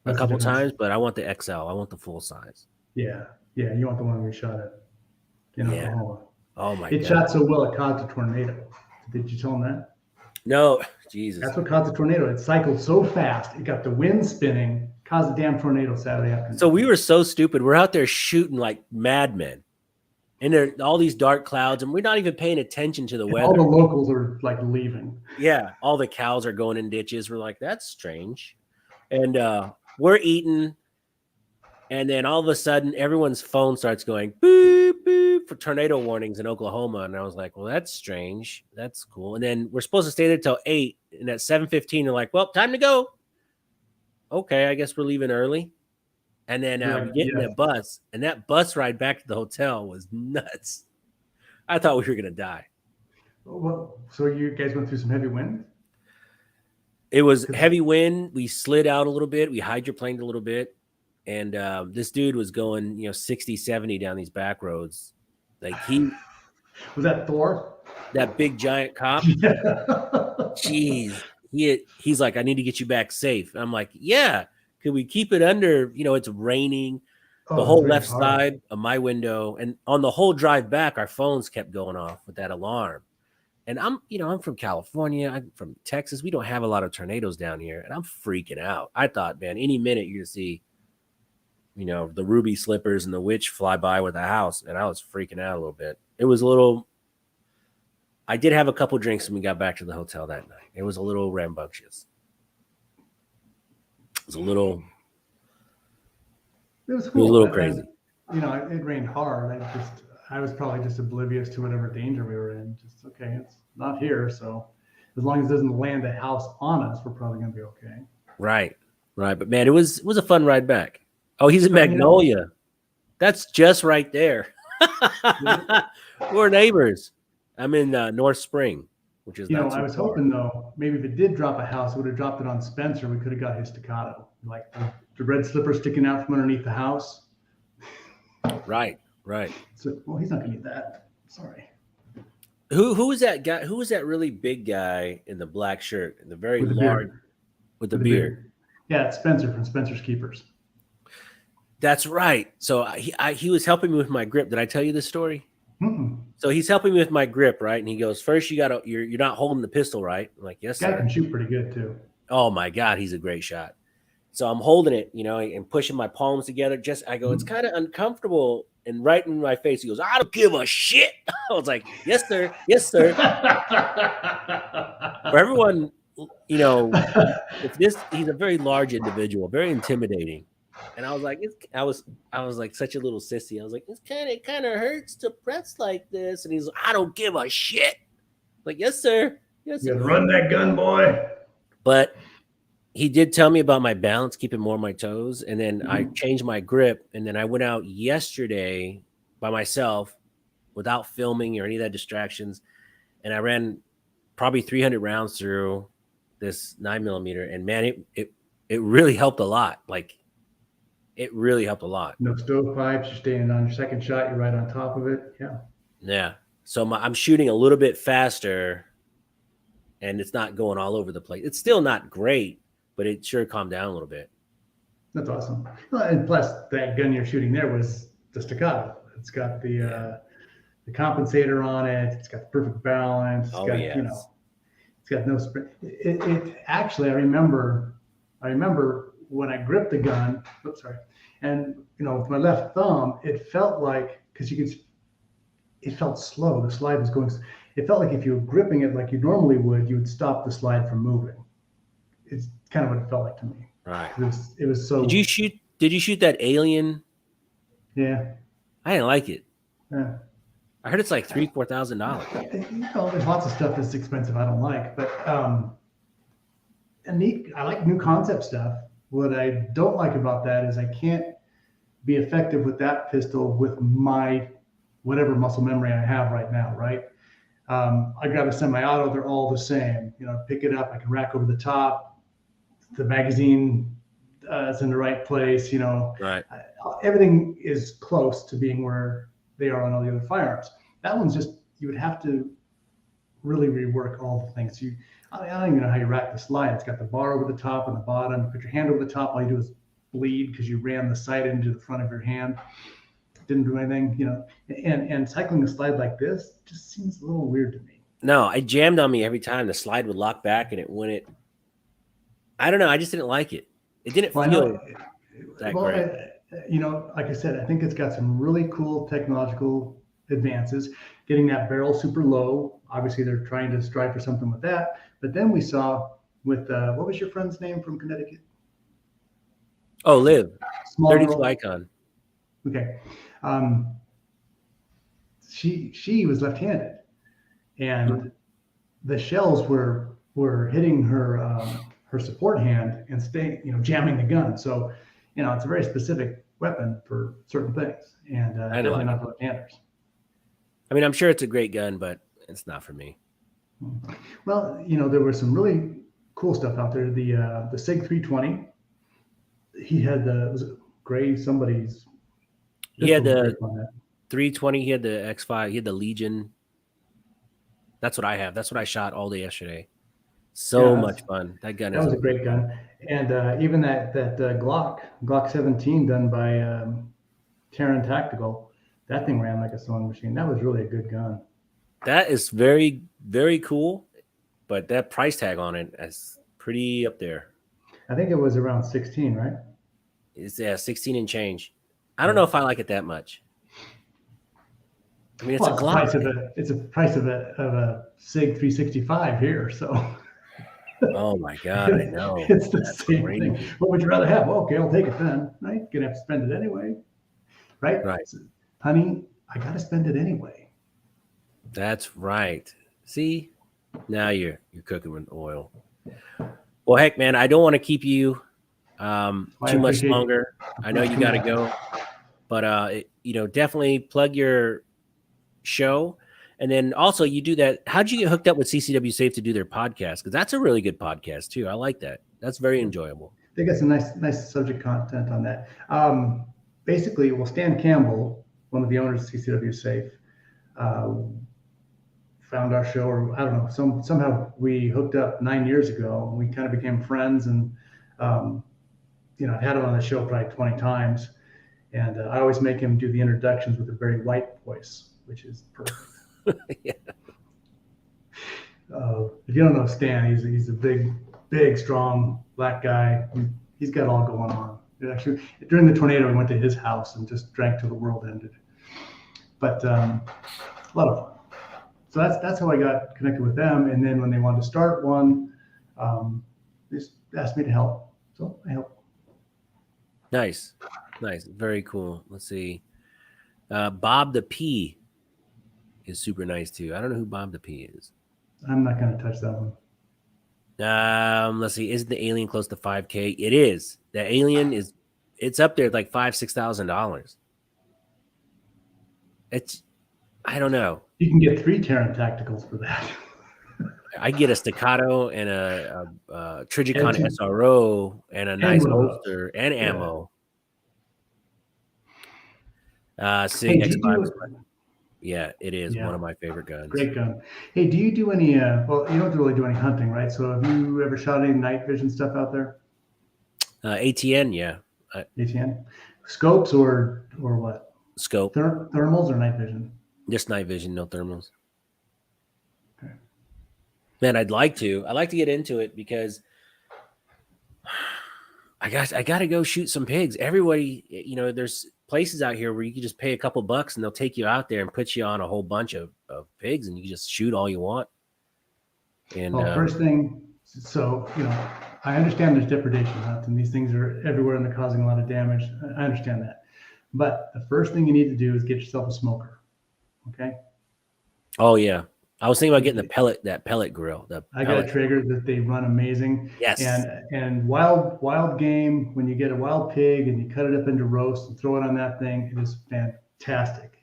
a couple times, but I want the XL. I want the full size. Yeah. Yeah, you want the one we shot at in Yeah. Oklahoma. Oh my It God. shot so well it caused a tornado. Did you tell them that? No, Jesus. That's what caused the tornado. It cycled so fast, it got the wind spinning, caused a damn tornado Saturday So afternoon. we were so stupid. We're out there shooting like madmen. And there are all these dark clouds, and we're not even paying attention to the And all the weather. locals are like leaving. Yeah, all the cows are going in ditches. We're like, that's strange. And we're eating, and then all of a sudden, everyone's phone starts going boop boop for tornado warnings in Oklahoma. And I was like, well, that's strange. That's cool. And then we're supposed to stay there till 8, and at 7:15, they're like, well, time to go. Okay, I guess we're leaving early. And then we Like, get in yes. that bus, and that bus ride back to the hotel was nuts. I thought we were gonna die. Well, so you guys went through some heavy wind? It was heavy wind. We slid out a little bit. We hydroplaned a little bit. And this dude was going, 60, 70 down these back roads. Like Was that Thor? that big giant cop, Yeah. jeez, he's like, I need to get you back safe. I'm like, yeah. Could we keep it under, it's raining, the Oh, it's whole really left hard. side of my window. And on the whole drive back, our phones kept going off with that alarm. And I'm from California. I'm from Texas. We don't have a lot of tornadoes down here. And I'm freaking out. I thought, man, any minute you're going to see, the ruby slippers and the witch fly by with a house. And I was freaking out a little bit. It was a little, I did have a couple drinks when we got back to the hotel that night. It was a little rambunctious. It was a little It was It was a cool. little crazy. It rained hard. I was probably just oblivious to whatever danger we were in. Just okay, it's not here, so as long as it doesn't land a house on us, we're probably gonna be okay. Right. But man, it was a fun ride back. Oh, he's in So, Magnolia. That's just right there. We're neighbors. I'm in North Spring, which is not too I was far. hoping though, maybe if it did drop a house, it would have dropped it on Spencer. We could have got his staccato, like the red slipper sticking out from underneath the house. Right. So, well, he's not gonna need that. Sorry. Who was that guy? Who was that really big guy in the black shirt and the very With the large beard. with the beard? Yeah, it's Spencer from Spencer's Keepers. That's right. So he was helping me with my grip. Did I tell you this story? Mm-mm. So he's helping me with my grip, right? And he goes, first you're not holding the pistol, right? I'm like, yes, Guy sir. can shoot pretty good too. Oh my God, he's a great shot. So I'm holding it, and pushing my palms together. I go, it's kind of uncomfortable. And right in my face, he goes, I don't give a shit. I was like, yes, sir. Yes, sir. For everyone, he's a very large individual, very intimidating. And I was like, I was like such a little sissy. I was like, it kind of hurts to press like this. And he's like, I don't give a shit. Like, yes, sir. Yes, You sir. gotta run that gun, boy. But he did tell me about my balance, keeping more on my toes. And then I changed my grip. And then I went out yesterday by myself without filming or any of that distractions. And I ran probably 300 rounds through this 9mm. And man, it really helped a lot. Like, it really helped a lot. No stovepipes. You're staying on your second shot. You're right on top of it. Yeah. Yeah. So I'm shooting a little bit faster, and it's not going all over the place. It's still not great, but it sure calmed down a little bit. That's awesome. And plus, that gun you're shooting there was the staccato. It's got the compensator on it. It's got the perfect balance. It's got, yes. It's got no spring. It actually, I remember when I gripped the gun. Oops, sorry. And with my left thumb, it felt like it felt slow. The slide was going. It felt like if you were gripping it like you normally would, you would stop the slide from moving. It's kind of what it felt like to me. Right. It was so. Did you shoot that Alien? Yeah. I didn't like it. Yeah. I heard it's like $3,000-$4,000. There's lots of stuff that's expensive I don't like, but I like new concept stuff. What I don't like about that is I can't be effective with that pistol with my whatever muscle memory I have right now, right? I got a semi-auto, they're all the same. Pick it up, I can rack over the top. The magazine is in the right place, Right. Everything is close to being where they are on all the other firearms. That one's just, you would have to really rework all the things. I don't even know how you rack the slide. It's got the bar over the top and the bottom. You put your hand over the top, all you do is bleed because you ran the sight into the front of your hand. didn't do anything, and cycling a slide like this just seems a little weird to me. No, it jammed on me every time. The slide would lock back and it wouldn't. I don't know. I just didn't like it. It didn't Well, I know, feel that well, great. like I said, I think it's got some really cool technological advances. Getting that barrel super low, obviously they're trying to strive for something with that. But then we saw with what was your friend's name from Connecticut? Oh, Liv, Small 32 girl. icon. Okay, um, she was left-handed, and the shells were hitting her support hand and staying, jamming the gun. So, it's a very specific weapon for certain things, and I know. definitely not for left-handers. I mean, I'm sure it's a great gun, but it's not for me. Well, there was some really cool stuff out there. The Sig 320. He had was it Gray somebody's He had pistol the on that. 320. He had the X5. He had the Legion. That's what I have. That's what I shot all day yesterday. So Yeah, much fun. That gun that is was a great gun. And even that Glock 17 done by Terran Tactical, that thing ran like a sewing machine. That was really a good gun. that is very, very cool, but that price tag on it is pretty up there. I think it was around 16, right? It's 16 and change. I don't know if I like it that much. I mean, it's Well, a Glock. it's a price of a Sig 365 here, so Oh my god, I know. it's the That's same thing. crazy. What would you rather have? Well, okay, I'll take it then. Right? Gonna have to spend it anyway, right? Right. So, honey, I gotta spend it anyway. That's right. See, now you're cooking with oil. Well, heck, man, I don't want to keep you I too much appreciate longer. I know you got to go, but definitely plug your show, and then also you do that. How'd you get hooked up with CCW Safe to do their podcast? Because that's a really good podcast too. I like that. That's very enjoyable. They got some nice subject content on that. Basically, well, Stan Campbell, one of the owners of CCW Safe, found our show, or I don't know, somehow we hooked up 9 years ago, and we kind of became friends, and I had him on the show probably 20 times, and I always make him do the introductions with a very white voice, which is perfect. Yeah. If you don't know Stan, he's a big, strong black guy. He's got it all going on. Actually, during the tornado, we went to his house and just drank till the world ended. But a lot of fun. So that's how I got connected with them. And then when they wanted to start one, they just asked me to help. So I helped. Nice. Very cool. Let's see. Bob the P is super nice too. I don't know who Bob the P is. I'm not going to touch that one. Let's see. Isn't the alien close to 5K? It is. The alien it's up there at like $5,000-$6,000. I don't know. You can get 3 Terran Tacticals for that. I get a staccato and a Trigicon SRO and a nice holster and ammo. Sig X5. Yeah, it is one of my favorite guns. Great gun. Hey, do you do any? Well, you don't really do any hunting, right? So have you ever shot any night vision stuff out there? ATN, yeah. ATN, scopes or what? Scope. Thermals or night vision? Just night vision, no thermals. Okay. Man, I'd like to get into it because I got to go shoot some pigs. Everybody, there's places out here where you can just pay a couple bucks and they'll take you out there and put you on a whole bunch of pigs and you can just shoot all you want. And well, first thing, so I understand there's depredation hunts and these things are everywhere and they're causing a lot of damage. I understand that, but the first thing you need to do is get yourself a smoker. Okay. Oh yeah, I was thinking about getting that pellet grill. I got a Traeger that they run amazing. Yes. And wild game, when you get a wild pig and you cut it up into roast and throw it on that thing, it is fantastic.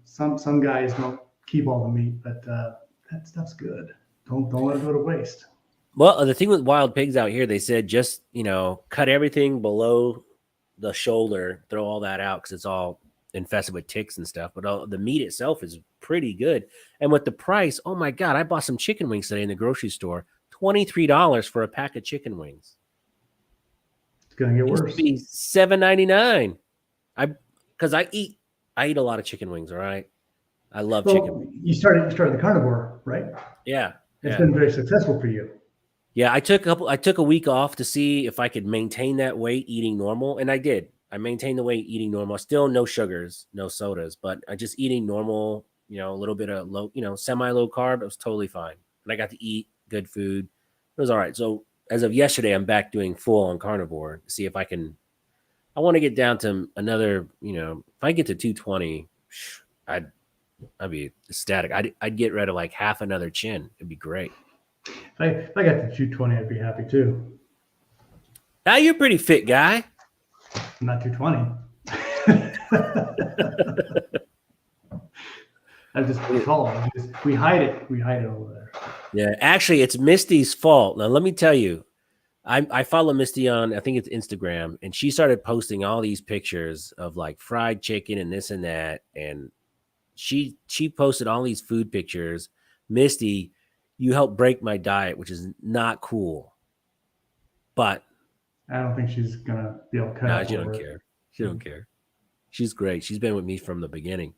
Some guys don't keep all the meat, but that stuff's good. Don't let it go to waste. Well, the thing with wild pigs out here, they said just cut everything below the shoulder, throw all that out because it's all infested with ticks and stuff. But the meat itself is pretty good. And with the price, oh my God, I bought some chicken wings today in the grocery store. $23 for a pack of chicken wings. It's gonna get worse. It used to be $7.99. because I eat a lot of chicken wings. All right, I love chicken Well, wings. you started the carnivore, right? Yeah, It's yeah, been very successful for you. yeah. I took a week off to see if I could maintain that weight eating normal, and I did. I maintained the weight eating normal. Still no sugars, no sodas, but I just eating normal. A little bit of low, semi low carb. It was totally fine, and I got to eat good food. It was all right. So as of yesterday, I'm back doing full on carnivore to see if I can. I want to get down to another. If I get to 220, I'd I'd be ecstatic. I'd get rid of like half another chin. It'd be great. If I got to 220, I'd be happy too. Now you're a pretty fit guy. I'm not 220. I'm just tall. We hide it. We hide it over there. Yeah, actually, it's Misty's fault. Now, let me tell you, I follow Misty on I think it's Instagram, and she started posting all these pictures of like fried chicken and this and that, and she posted all these food pictures. Misty, you helped break my diet, which is not cool. But I don't think she's gonna be able to cut no, up she don't over it. care. She don't care. She's great. She's been with me from the beginning.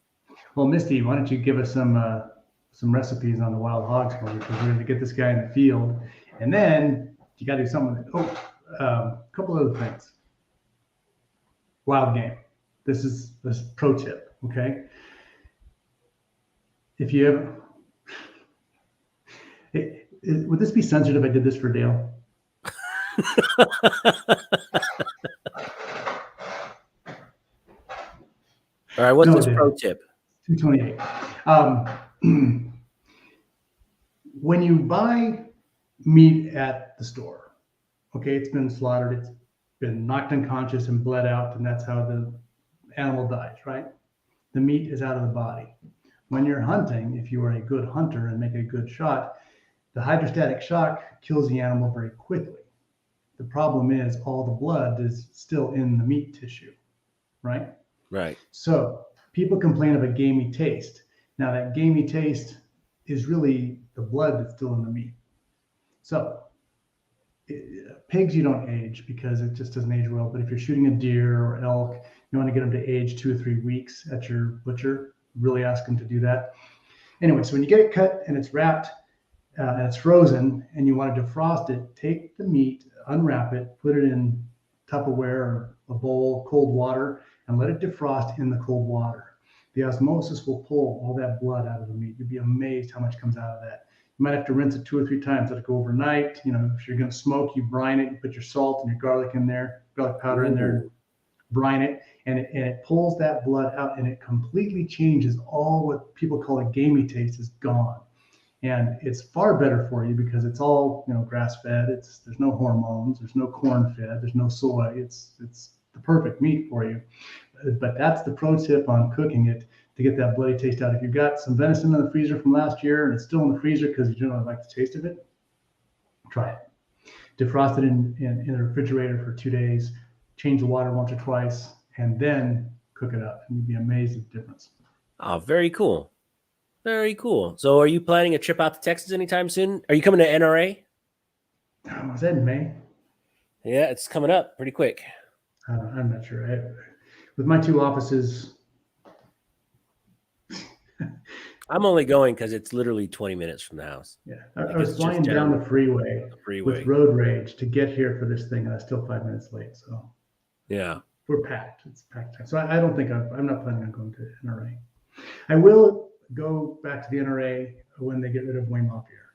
Well, Misty, why don't you give us some recipes on the wild hogs for me? Because we're going to get this guy in the field, and then you got to do something with it. Oh, a couple other things. Wild game. This pro tip. Okay, if you ever, would this be censored if I did this for Dale? All right, what's No, this pro Dale. tip? 228. When you buy meat at the store, okay, it's been slaughtered, it's been knocked unconscious and bled out, and that's how the animal dies, right? The meat is out of the body. When you're hunting, if you are a good hunter and make a good shot, the hydrostatic shock kills the animal very quickly. The problem is all the blood is still in the meat tissue, right? Right. So people complain of a gamey taste. Now that gamey taste is really the blood that's still in the meat. So pigs you don't age because it just doesn't age well. But if you're shooting a deer or elk, you want to get them to age 2 or 3 weeks at your butcher. Really ask them to do that. Anyway, so when you get it cut and it's wrapped and it's frozen and you want to defrost it, take the meat, unwrap it, put it in Tupperware or a bowl, cold water, and let it defrost in the cold water. The osmosis will pull all that blood out of the meat. You'd be amazed how much comes out of that. You might have to rinse it 2 or 3 times. Let it go overnight. If you're going to smoke, you brine it. You put your salt and your garlic in there, garlic powder in there, Ooh. brine it, and it pulls that blood out, and it completely changes all what people call a gamey taste is gone. And it's far better for you because it's all grass fed. There's no hormones, there's no corn fed, there's no soy. It's the perfect meat for you. But that's the pro tip on cooking it to get that bloody taste out. If you've got some venison in the freezer from last year and it's still in the freezer because you don't like the taste of it, try it. Defrost it in the refrigerator for 2 days, change the water once or twice, and then cook it up. And you'd be amazed at the difference. Oh, very cool. Very cool. So, are you planning a trip out to Texas anytime soon? Are you coming to NRA? Was that in May? Yeah, it's coming up pretty quick. I'm not sure. With my 2 offices, I'm only going because it's literally 20 minutes from the house. yeah, Like, I was it's just flying down the freeway with road rage to get here for this thing, and I'm still 5 minutes late. So Yeah. we're packed. It's packed time. So I don't think I'm not planning on going to NRA. I will go back to the NRA when they get rid of Wayne LaPierre.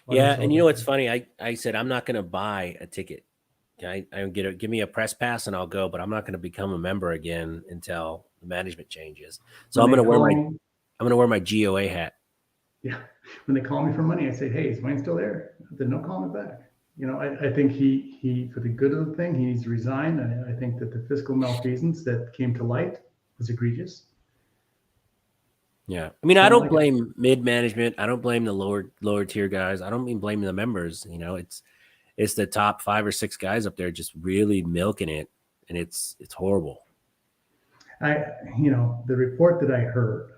Yeah, and what's funny? I said I'm not going to buy a ticket. Okay, give me a press pass and I'll go, but I'm not going to become a member again until the management changes. So I'm going to wear my GOA hat. Yeah, when they call me for money, I say, "Hey, is Wayne still there?" Then no call me back. I think he for the good of the thing, he needs to resign. And I think that the fiscal malfeasance that came to light was egregious. Yeah, I mean, I don't blame mid management. I don't blame the lower tier guys. I don't even blame the members. It's the top 5 or 6 guys up there just really milking it, and it's horrible. The report that I heard,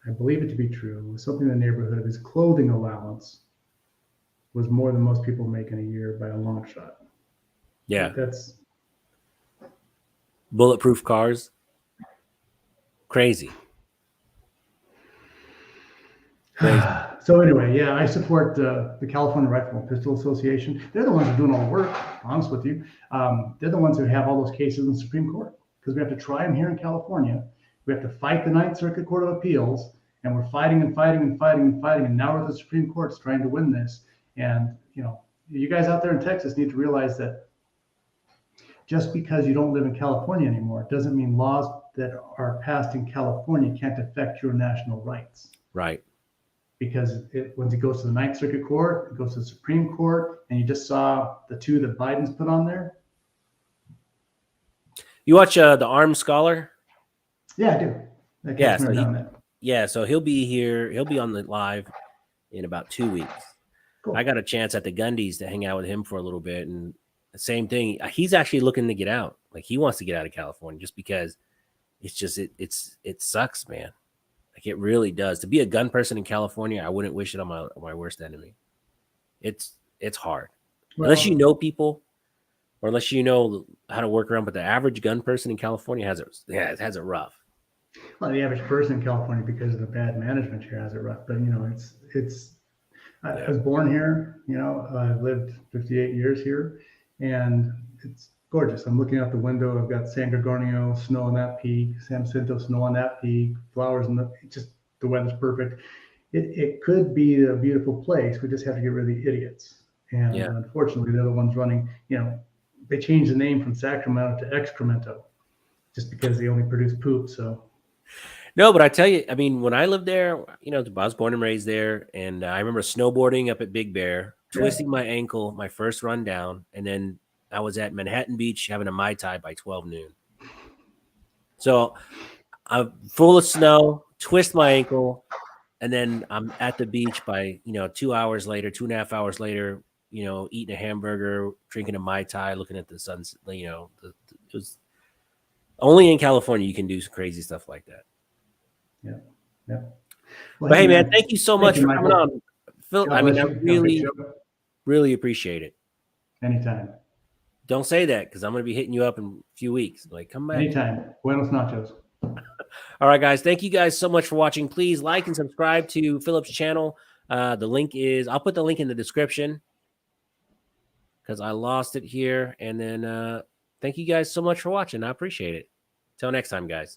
I believe it to be true, was something in the neighborhood of his clothing allowance was more than most people make in a year by a long shot. Yeah, Bulletproof cars. Crazy. Crazy. So anyway, yeah, I support the California Rifle and Pistol Association. They're the ones who are doing all the work. Honest with you, they're the ones who have all those cases in the Supreme Court because we have to try them here in California. We have to fight the Ninth Circuit Court of Appeals, and we're fighting and fighting and fighting and fighting. And now we're at the Supreme Court's trying to win this. And you guys out there in Texas need to realize that just because you don't live in California anymore doesn't mean laws that are passed in California can't affect your national rights. Right. Because once it goes to the Ninth Circuit Court, it goes to the Supreme Court, and you just saw the two that Biden's put on there. You watch the Armed Scholar? Yeah, I do. So he'll be here. He'll be on the live in about 2 weeks. Cool. I got a chance at the Gundies to hang out with him for a little bit, and the same thing. He's actually looking to get out. Like he wants to get out of California just because it's just it sucks, man. Like it really does. To be a gun person in California, I wouldn't wish it on my worst enemy. It's hard. Well, unless you know people or unless you know how to work around, but the average gun person in California has it rough. Well, the average person in California, because of the bad management here, has it rough. But I was born here, I've lived 58 years here, and it's gorgeous. I'm looking out the window. I've got San Gorgonio, snow on that peak, San Jacinto, snow on that peak, flowers, and the weather's perfect. It could be a beautiful place. We just have to get rid of the idiots. And unfortunately, they're the ones running. They changed the name from Sacramento to Excremento just because they only produce poop. So. No, but I tell you, I mean, when I lived there, I was born and raised there, and I remember snowboarding up at Big Bear, twisting my ankle my first run down, and then I was at Manhattan Beach having a Mai Tai by 12 noon. So I'm full of snow, twist my ankle, and then I'm at the beach by 2 hours later, 2.5 hours later, eating a hamburger, drinking a Mai Tai, looking at the sunset. It was only in California you can do some crazy stuff like that. Yeah. Well, but hey, man, thank you so much for coming on, Phil. I mean, I really appreciate it. Anytime. Don't say that because I'm going to be hitting you up in a few weeks. Like, come back. Anytime. Buenos nachos. All right, guys. Thank you guys so much for watching. Please like and subscribe to Philip's channel. I'll put the link in the description because I lost it here. And then thank you guys so much for watching. I appreciate it. Till next time, guys.